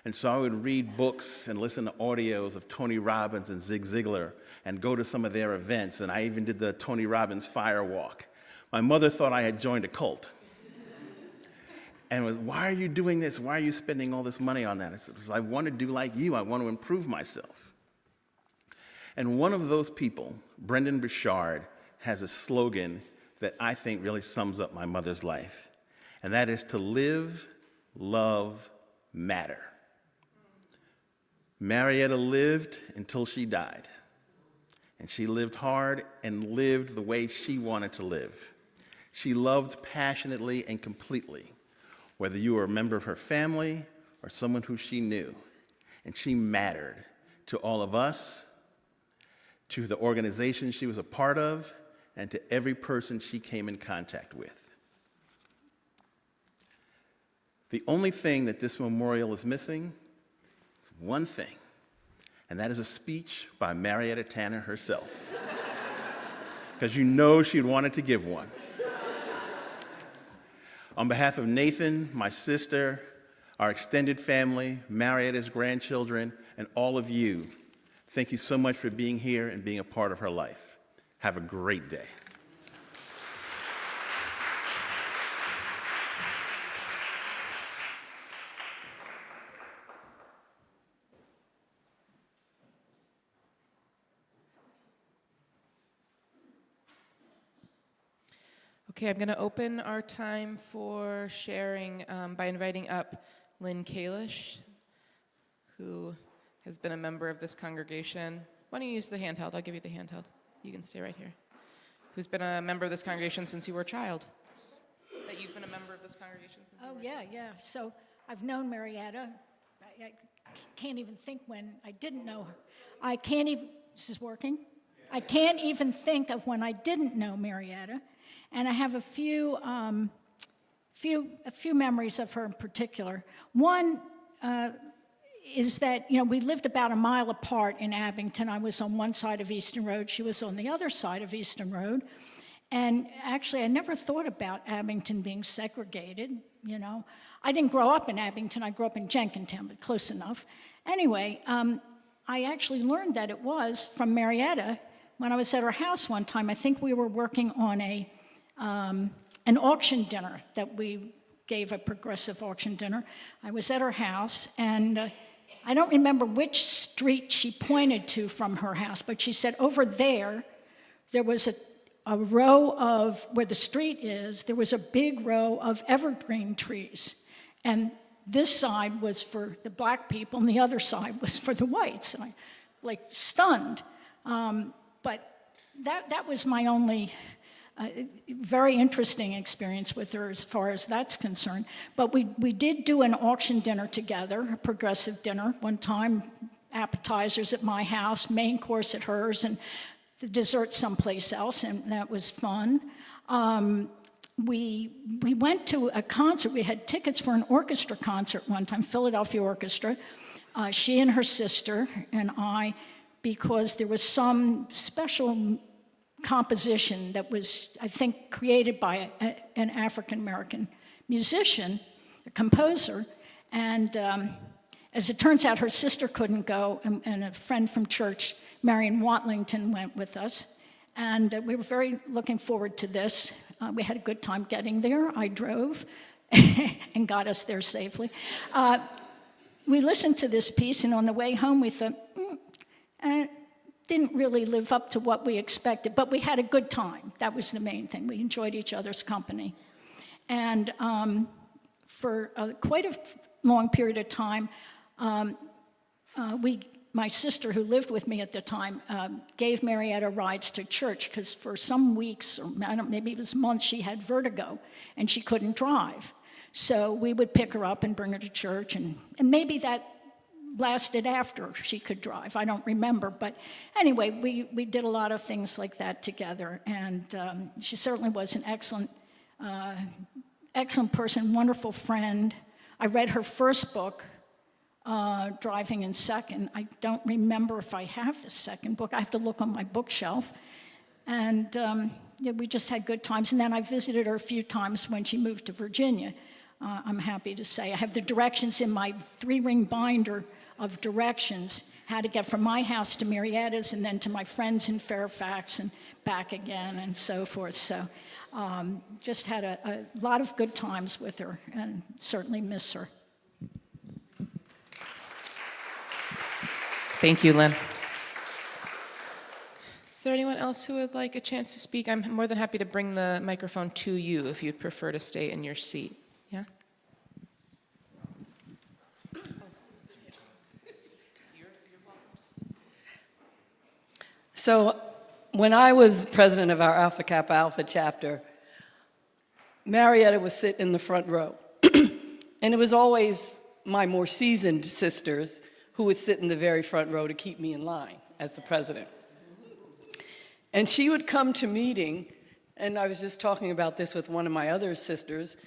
And so I would read books and listen to audios of Tony Robbins and Zig Ziglar and go to some of their events, and I even did the Tony Robbins fire walk. My mother thought I had joined a cult. And was, why are you doing this? Why are you spending all this money on that? I said, because I want to do like you. I want to improve myself. And one of those people, Brendan Burchard, has a slogan that I think really sums up my mother's life. And that is to live, love, matter. Marietta lived until she died. And she lived hard and lived the way she wanted to live. She loved passionately and completely, whether you were a member of her family or someone who she knew. And she mattered to all of us, to the organization she was a part of, and to every person she came in contact with. The only thing that this memorial is missing is one thing, and that is a speech by Marietta Tanner herself. Because you know she'd wanted to give one. On behalf of Nathan, my sister, our extended family, Marietta's grandchildren, and all of you, thank you so much for being here and being a part of her life. Have a great day. Okay, I'm going to open our time for sharing by inviting up Lynn Kalish, who has been a member of this congregation. Why don't you use the handheld? I'll give you the handheld. You can stay right here. Who's been a member of this congregation since you were a child? That you've been a member of this congregation since you were a child? Yeah. So I've known Marietta. I can't even think when I didn't know her. I can't even, this is working? I can't even think of when I didn't know Marietta. And I have a few memories of her in particular. One is that, we lived about a mile apart in Abington. I was on one side of Easton Road. She was on the other side of Easton Road. And actually, I never thought about Abington being segregated, I didn't grow up in Abington. I grew up in Jenkintown, but close enough. Anyway, I actually learned that it was from Marietta when I was at her house one time. I think we were working on an auction dinner that we gave, a progressive auction dinner. I was at her house, and I don't remember which street she pointed to from her house, but she said over there was a row of, where the street is, there was a big row of evergreen trees. And this side was for the black people and the other side was for the whites. And I, like, stunned. But that was my only very interesting experience with her as far as that's concerned. But we did do an auction dinner together, a progressive dinner one time, appetizers at my house, main course at hers, and the dessert someplace else, and that was fun. We went to a concert. We had tickets for an orchestra concert one time, Philadelphia Orchestra. She and her sister and I, because there was some special composition that was, I think, created by an African-American musician, a composer, and as it turns out, her sister couldn't go, and a friend from church, Marion Watlington, went with us, and we were very looking forward to this. We had a good time getting there. I drove and got us there safely. We listened to this piece, and on the way home, we thought, didn't really live up to what we expected, but we had a good time. That was the main thing. We enjoyed each other's company. And for quite a long period of time, my sister, who lived with me at the time, gave Marietta rides to church because for some weeks, or maybe it was months, she had vertigo and she couldn't drive. So we would pick her up and bring her to church, and maybe that lasted after she could drive. I don't remember, but anyway, we did a lot of things like that together, and she certainly was an excellent person, wonderful friend. I read her first book, Driving in Second. I don't remember if I have the second book. I have to look on my bookshelf. And yeah, we just had good times. And then I visited her a few times when she moved to Virginia, I'm happy to say. I have the directions in my 3-ring binder of directions, how to get from my house to Marietta's and then to my friends in Fairfax and back again and so forth. So just had a lot of good times with her and certainly miss her. Thank you, Lynn. Is there anyone else who would like a chance to speak? I'm more than happy to bring the microphone to you if you'd prefer to stay in your seat. Yeah? So when I was president of our Alpha Kappa Alpha chapter, Marietta would sit in the front row. And it was always my more seasoned sisters who would sit in the very front row to keep me in line as the president. And she would come to meeting, and I was just talking about this with one of my other sisters,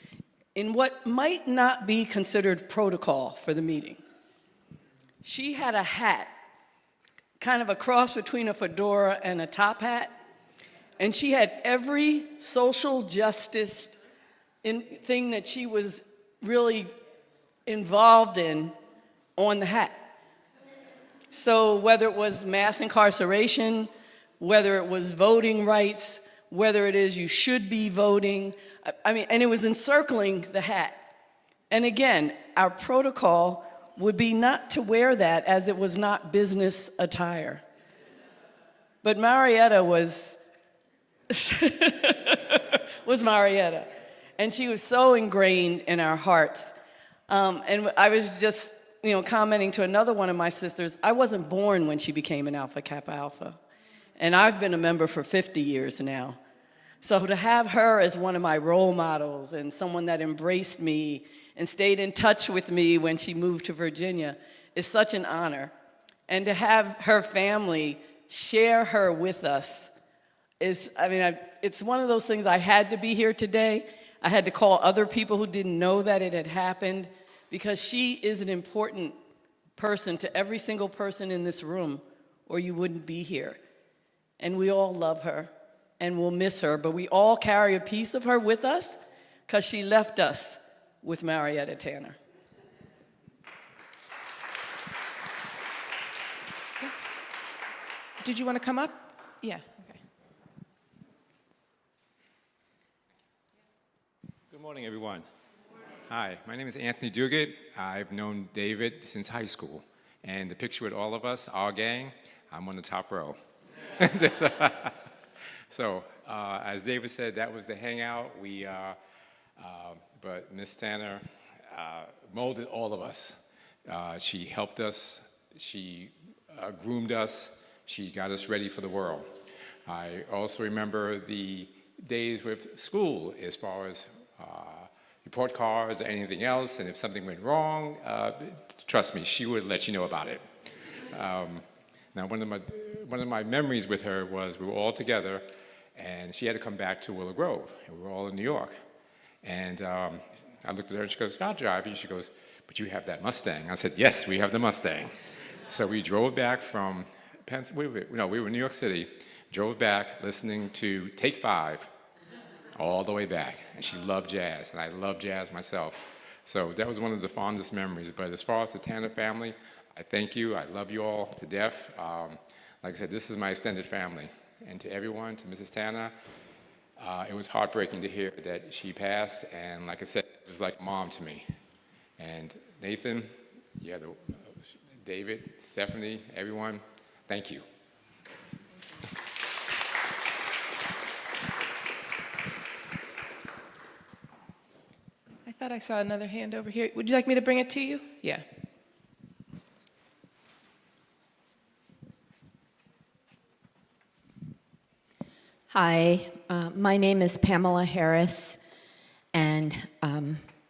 in what might not be considered protocol for the meeting. She had a hat, kind of a cross between a fedora and a top hat, and she had every social justice thing that she was really involved in on the hat. So whether it was mass incarceration, whether it was voting rights, whether it is you should be voting, I mean, and it was encircling the hat. And again, our protocol would be not to wear that, as it was not business attire. But Marietta was Marietta, and she was so ingrained in our hearts. And I was just, commenting to another one of my sisters. I wasn't born when she became an Alpha Kappa Alpha, and I've been a member for 50 years now. So to have her as one of my role models and someone that embraced me and stayed in touch with me when she moved to Virginia is such an honor. And to have her family share her with us is, it's one of those things. I had to be here today. I had to call other people who didn't know that it had happened, because she is an important person to every single person in this room, or you wouldn't be here. And we all love her, and we'll miss her, but we all carry a piece of her with us, because she left us with Marietta Tanner. Did you want to come up? Yeah, okay. Good morning, everyone. Hi, my name is Anthony Duguid. I've known David since high school. And the picture with all of us, our gang, I'm on the top row. So, as David said, that was the hangout. But Miss Tanner molded all of us. She helped us, she groomed us, she got us ready for the world. I also remember the days with school as far as report cards or anything else, and if something went wrong, trust me, she would let you know about it. Now, one of my memories with her was we were all together, and she had to come back to Willow Grove, and we were all in New York. And I looked at her, and she goes, "I'll drive you." She goes, "But you have that Mustang." I said, "Yes, we have the Mustang." So we drove back from we were in New York City, drove back listening to Take 5 all the way back. And she loved jazz, and I love jazz myself. So that was one of the fondest memories. But as far as the Tanner family, I thank you. I love you all to death. Like I said, this is my extended family. And to everyone, to Mrs. Tanner, it was heartbreaking to hear that she passed. And like I said, it was like mom to me. And Nathan, David, Stephanie, everyone, thank you. I thought I saw another hand over here. Would you like me to bring it to you? Yeah. Hi, my name is Pamela Harris, and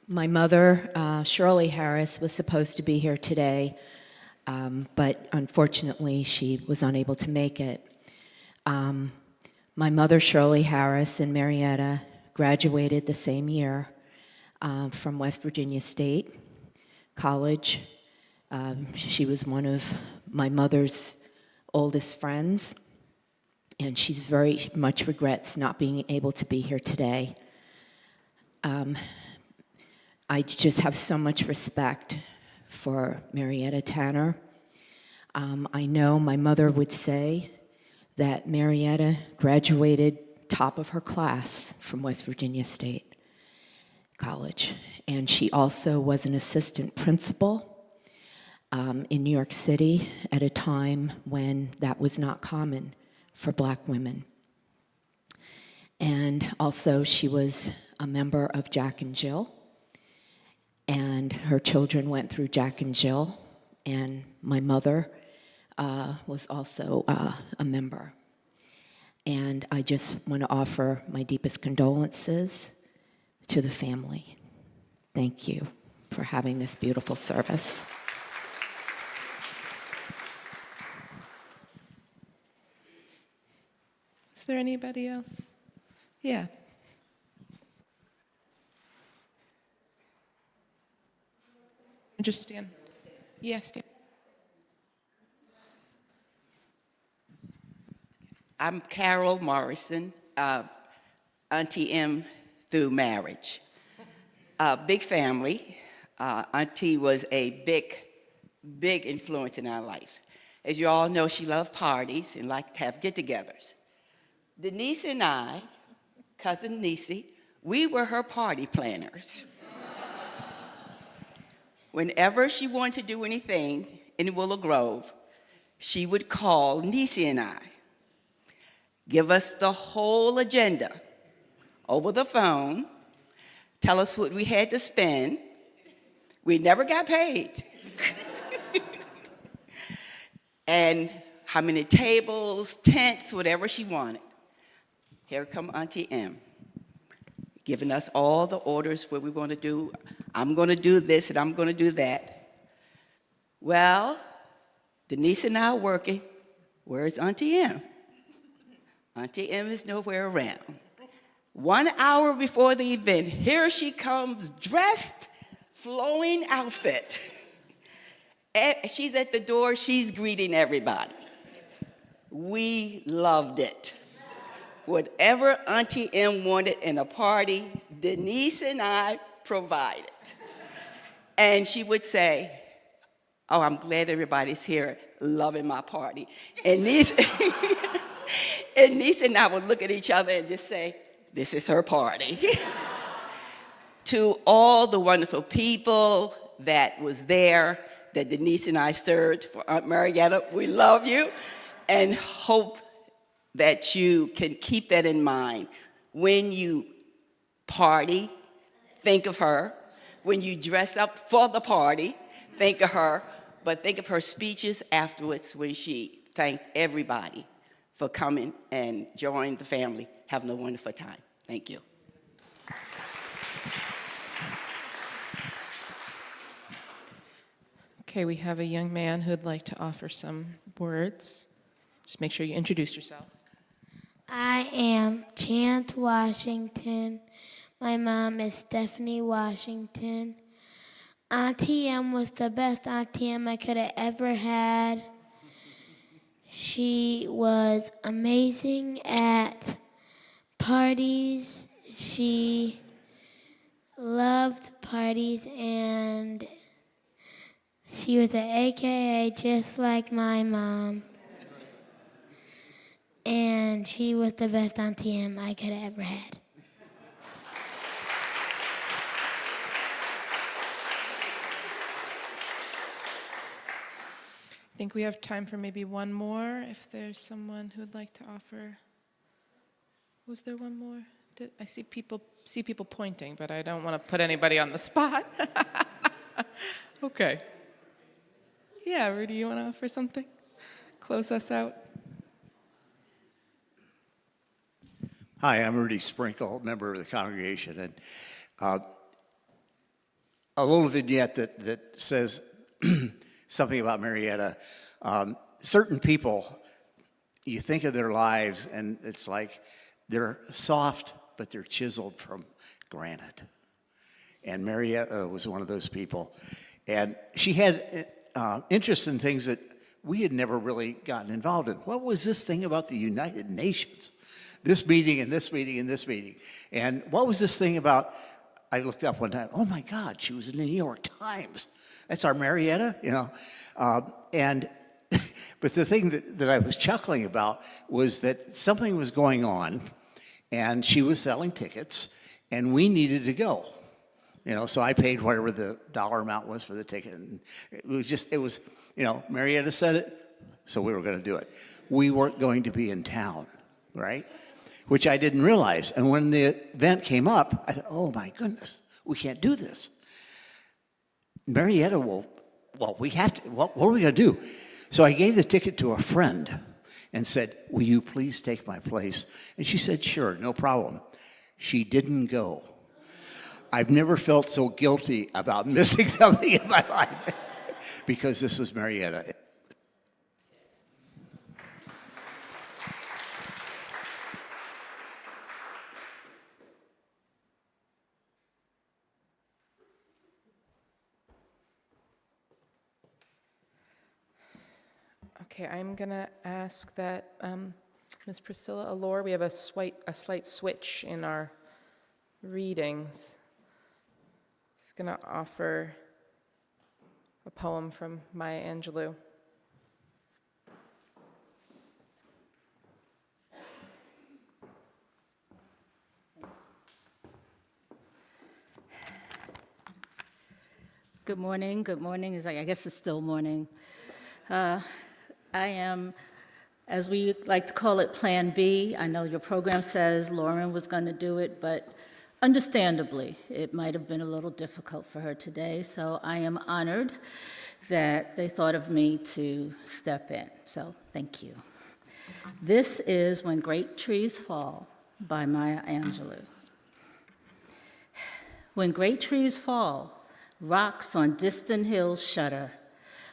my mother, Shirley Harris, was supposed to be here today, but unfortunately she was unable to make it. My mother, Shirley Harris, and Marietta graduated the same year from West Virginia State College. She was one of my mother's oldest friends, and she's very much regrets not being able to be here today. I just have so much respect for Marietta Tanner. I know my mother would say that Marietta graduated top of her class from West Virginia State College, and she also was an assistant principal in New York City at a time when that was not common for Black women. And also she was a member of Jack and Jill, and her children went through Jack and Jill, and my mother was also a member. And I just want to offer my deepest condolences to the family. Thank you for having this beautiful service. Is there anybody else? Yeah. Just stand. Yeah, stand. I'm Carol Morrison, Auntie M through marriage. Big family. Auntie was a big influence in our life. As you all know, she loved parties and liked to have get-togethers. Denise and I, cousin Niecy, we were her party planners. Whenever she wanted to do anything in Willow Grove, she would call Niecy and I, give us the whole agenda over the phone, tell us what we had to spend. We never got paid. And how many tables, tents, whatever she wanted. Here come Auntie M, giving us all the orders what we want to do. I'm going to do this and I'm going to do that. Well, Denise and I are working. Where's Auntie M? Auntie M is nowhere around. 1 hour before the event, here she comes, dressed, flowing outfit. She's at the door, she's greeting everybody. We loved it. Whatever Auntie M wanted in a party, Denise and I provided. And she would say, "Oh, I'm glad everybody's here, loving my party." And Niece and I would look at each other and just say, "This is her party." To all the wonderful people that was there, that Denise and I served, for Aunt Marietta, we love you and hope that you can keep that in mind when you party. Think of her, when you dress up for the party, think of her, but think of her speeches afterwards when she thanked everybody for coming and joining the family, having a wonderful time. Thank you. Okay, we have a young man who'd like to offer some words. Just make sure you introduce yourself. I am Chance Washington. My mom is Stephanie Washington. Auntie M was the best Auntie M I could have ever had. She was amazing at parties. She loved parties, and she was an AKA just like my mom. And she was the best Auntie M I could have ever had. I think we have time for maybe one more, if there's someone who'd like to offer. Was there one more? I see people pointing, but I don't want to put anybody on the spot. Okay. Yeah, Rudy, you want to offer something? Close us out. Hi, I'm Rudy Sprinkle, member of the congregation, and a little vignette that says something about Marietta. Certain people, you think of their lives, and it's like they're soft, but they're chiseled from granite. And Marietta was one of those people. And she had interest in things that we had never really gotten involved in. What was this thing about the United Nations? This meeting and this meeting and this meeting. And what was this thing about? I looked up one time, oh my God, she was in the New York Times. That's our Marietta, you know. But the thing that I was chuckling about was that something was going on, and she was selling tickets, and we needed to go. You know, so I paid whatever the dollar amount was for the ticket. And it was, you know, Marietta said it, so we were going to do it. We weren't going to be in town, right? Which I didn't realize. And when the event came up, I thought, oh my goodness, we can't do this. Marietta we have to, what are we going to do? So I gave the ticket to a friend and said, will you please take my place? And she said, sure, no problem. She didn't go. I've never felt so guilty about missing something in my life because this was Marietta. Okay, I'm going to ask that Ms. Priscilla Allure, we have a slight switch in our readings. She's going to offer a poem from Maya Angelou. Good morning. I guess it's still morning. I am, as we like to call it, Plan B. I know your program says Lauren was going to do it, but understandably, it might have been a little difficult for her today, so I am honored that they thought of me to step in, so thank you. This is When Great Trees Fall by Maya Angelou. When great trees fall, rocks on distant hills shudder.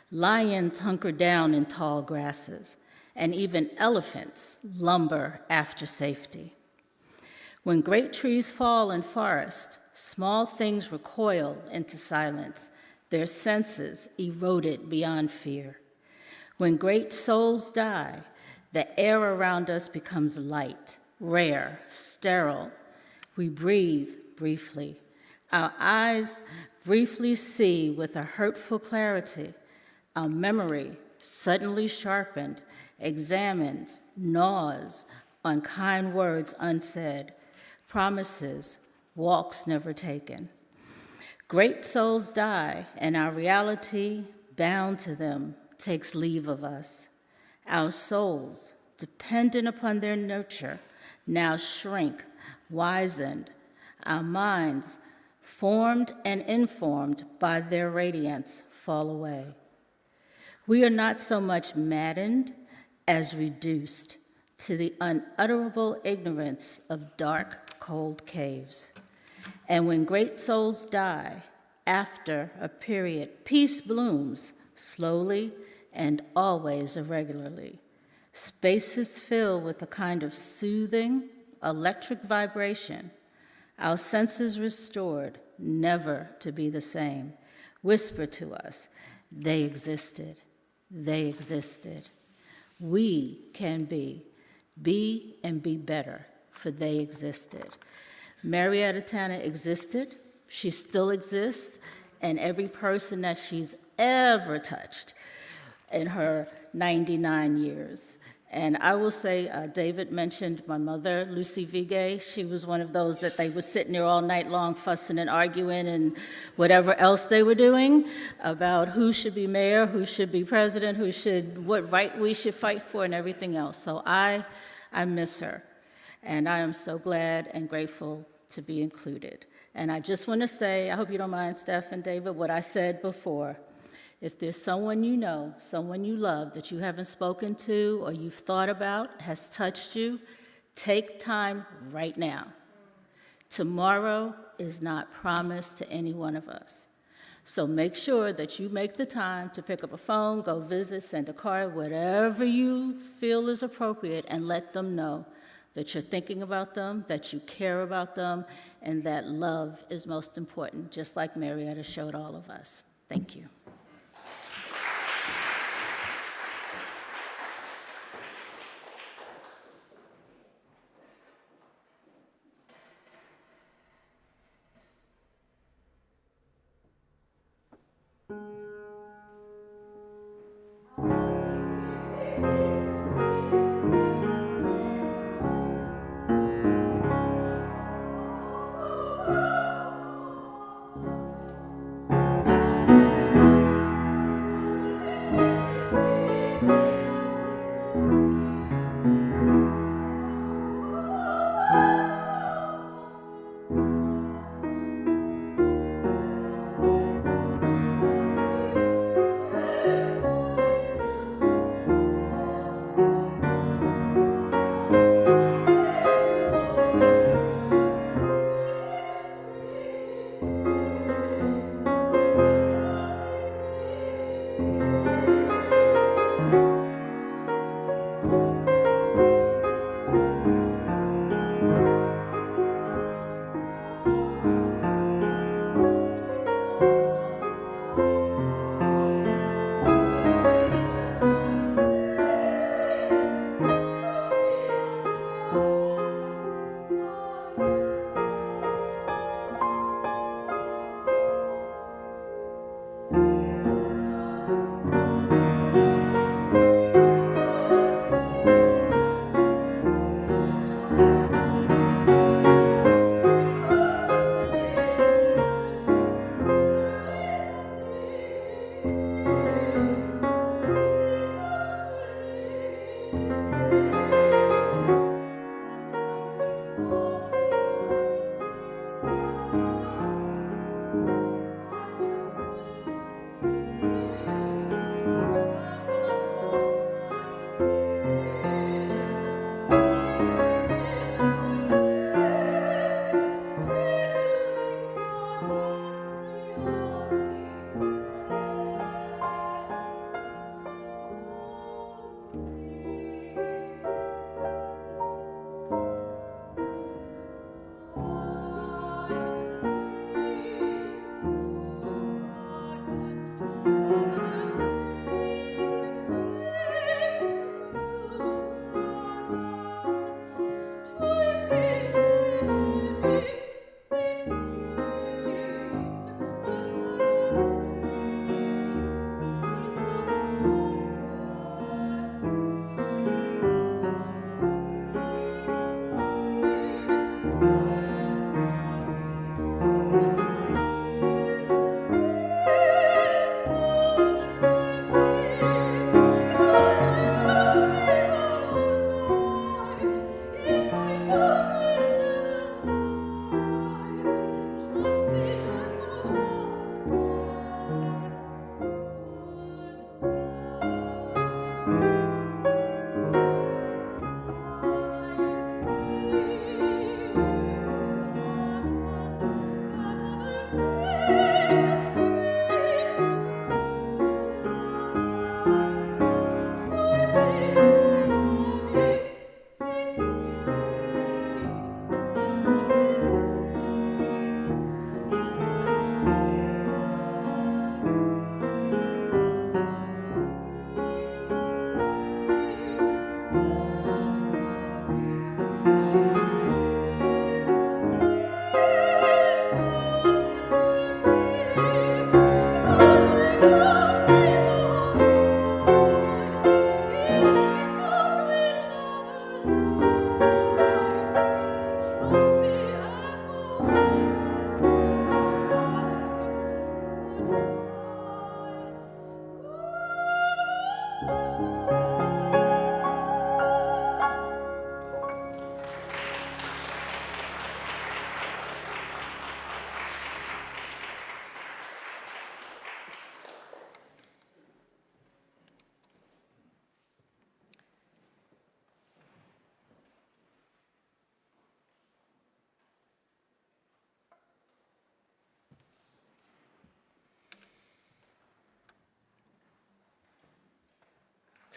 Lions hunker down in tall grasses, and even elephants lumber after safety. When great trees fall in forest, small things recoil into silence, their senses eroded beyond fear. When great souls die, the air around us becomes light, rare, sterile. We breathe briefly. Our eyes briefly see with a hurtful clarity. Our memory, suddenly sharpened, examines, gnaws on kind words unsaid, promises, walks never taken. Great souls die, and our reality, bound to them, takes leave of us. Our souls, dependent upon their nurture, now shrink, wizened. Our minds, formed and informed by their radiance, fall away. We are not so much maddened as reduced to the unutterable ignorance of dark, cold caves. And when great souls die, after a period, peace blooms slowly and always irregularly. Spaces fill with a kind of soothing, electric vibration. Our senses restored, never to be the same, whisper to us, they existed, they existed. We can be and be better, for they existed. Marietta Tanner existed, she still exists, and every person that she's ever touched in her 99 years. And I will say, David mentioned my mother, Lucy Vigay. She was one of those that they were sitting there all night long fussing and arguing and whatever else they were doing about who should be mayor, who should be president, what right we should fight for and everything else. So I miss her. And I am so glad and grateful to be included. And I just want to say, I hope you don't mind, Steph and David, what I said before. If there's someone you know, someone you love that you haven't spoken to or you've thought about, has touched you, take time right now. Tomorrow is not promised to any one of us. So make sure that you make the time to pick up a phone, go visit, send a card, whatever you feel is appropriate, and let them know that you're thinking about them, that you care about them, and that love is most important, just like Marietta showed all of us. Thank you.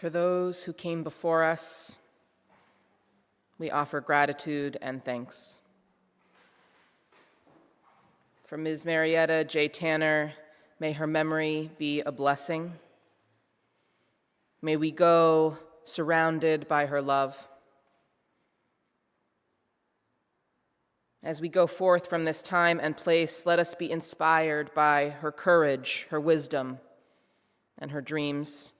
For those who came before us, we offer gratitude and thanks. For Ms. Marietta J. Tanner, may her memory be a blessing. May we go surrounded by her love. As we go forth from this time and place, let us be inspired by her courage, her wisdom, and her dreams.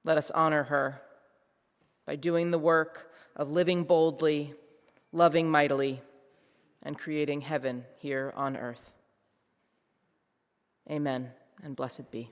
Let us honor her by doing the work of living boldly, loving mightily, and creating heaven here on earth. Amen, and blessed be.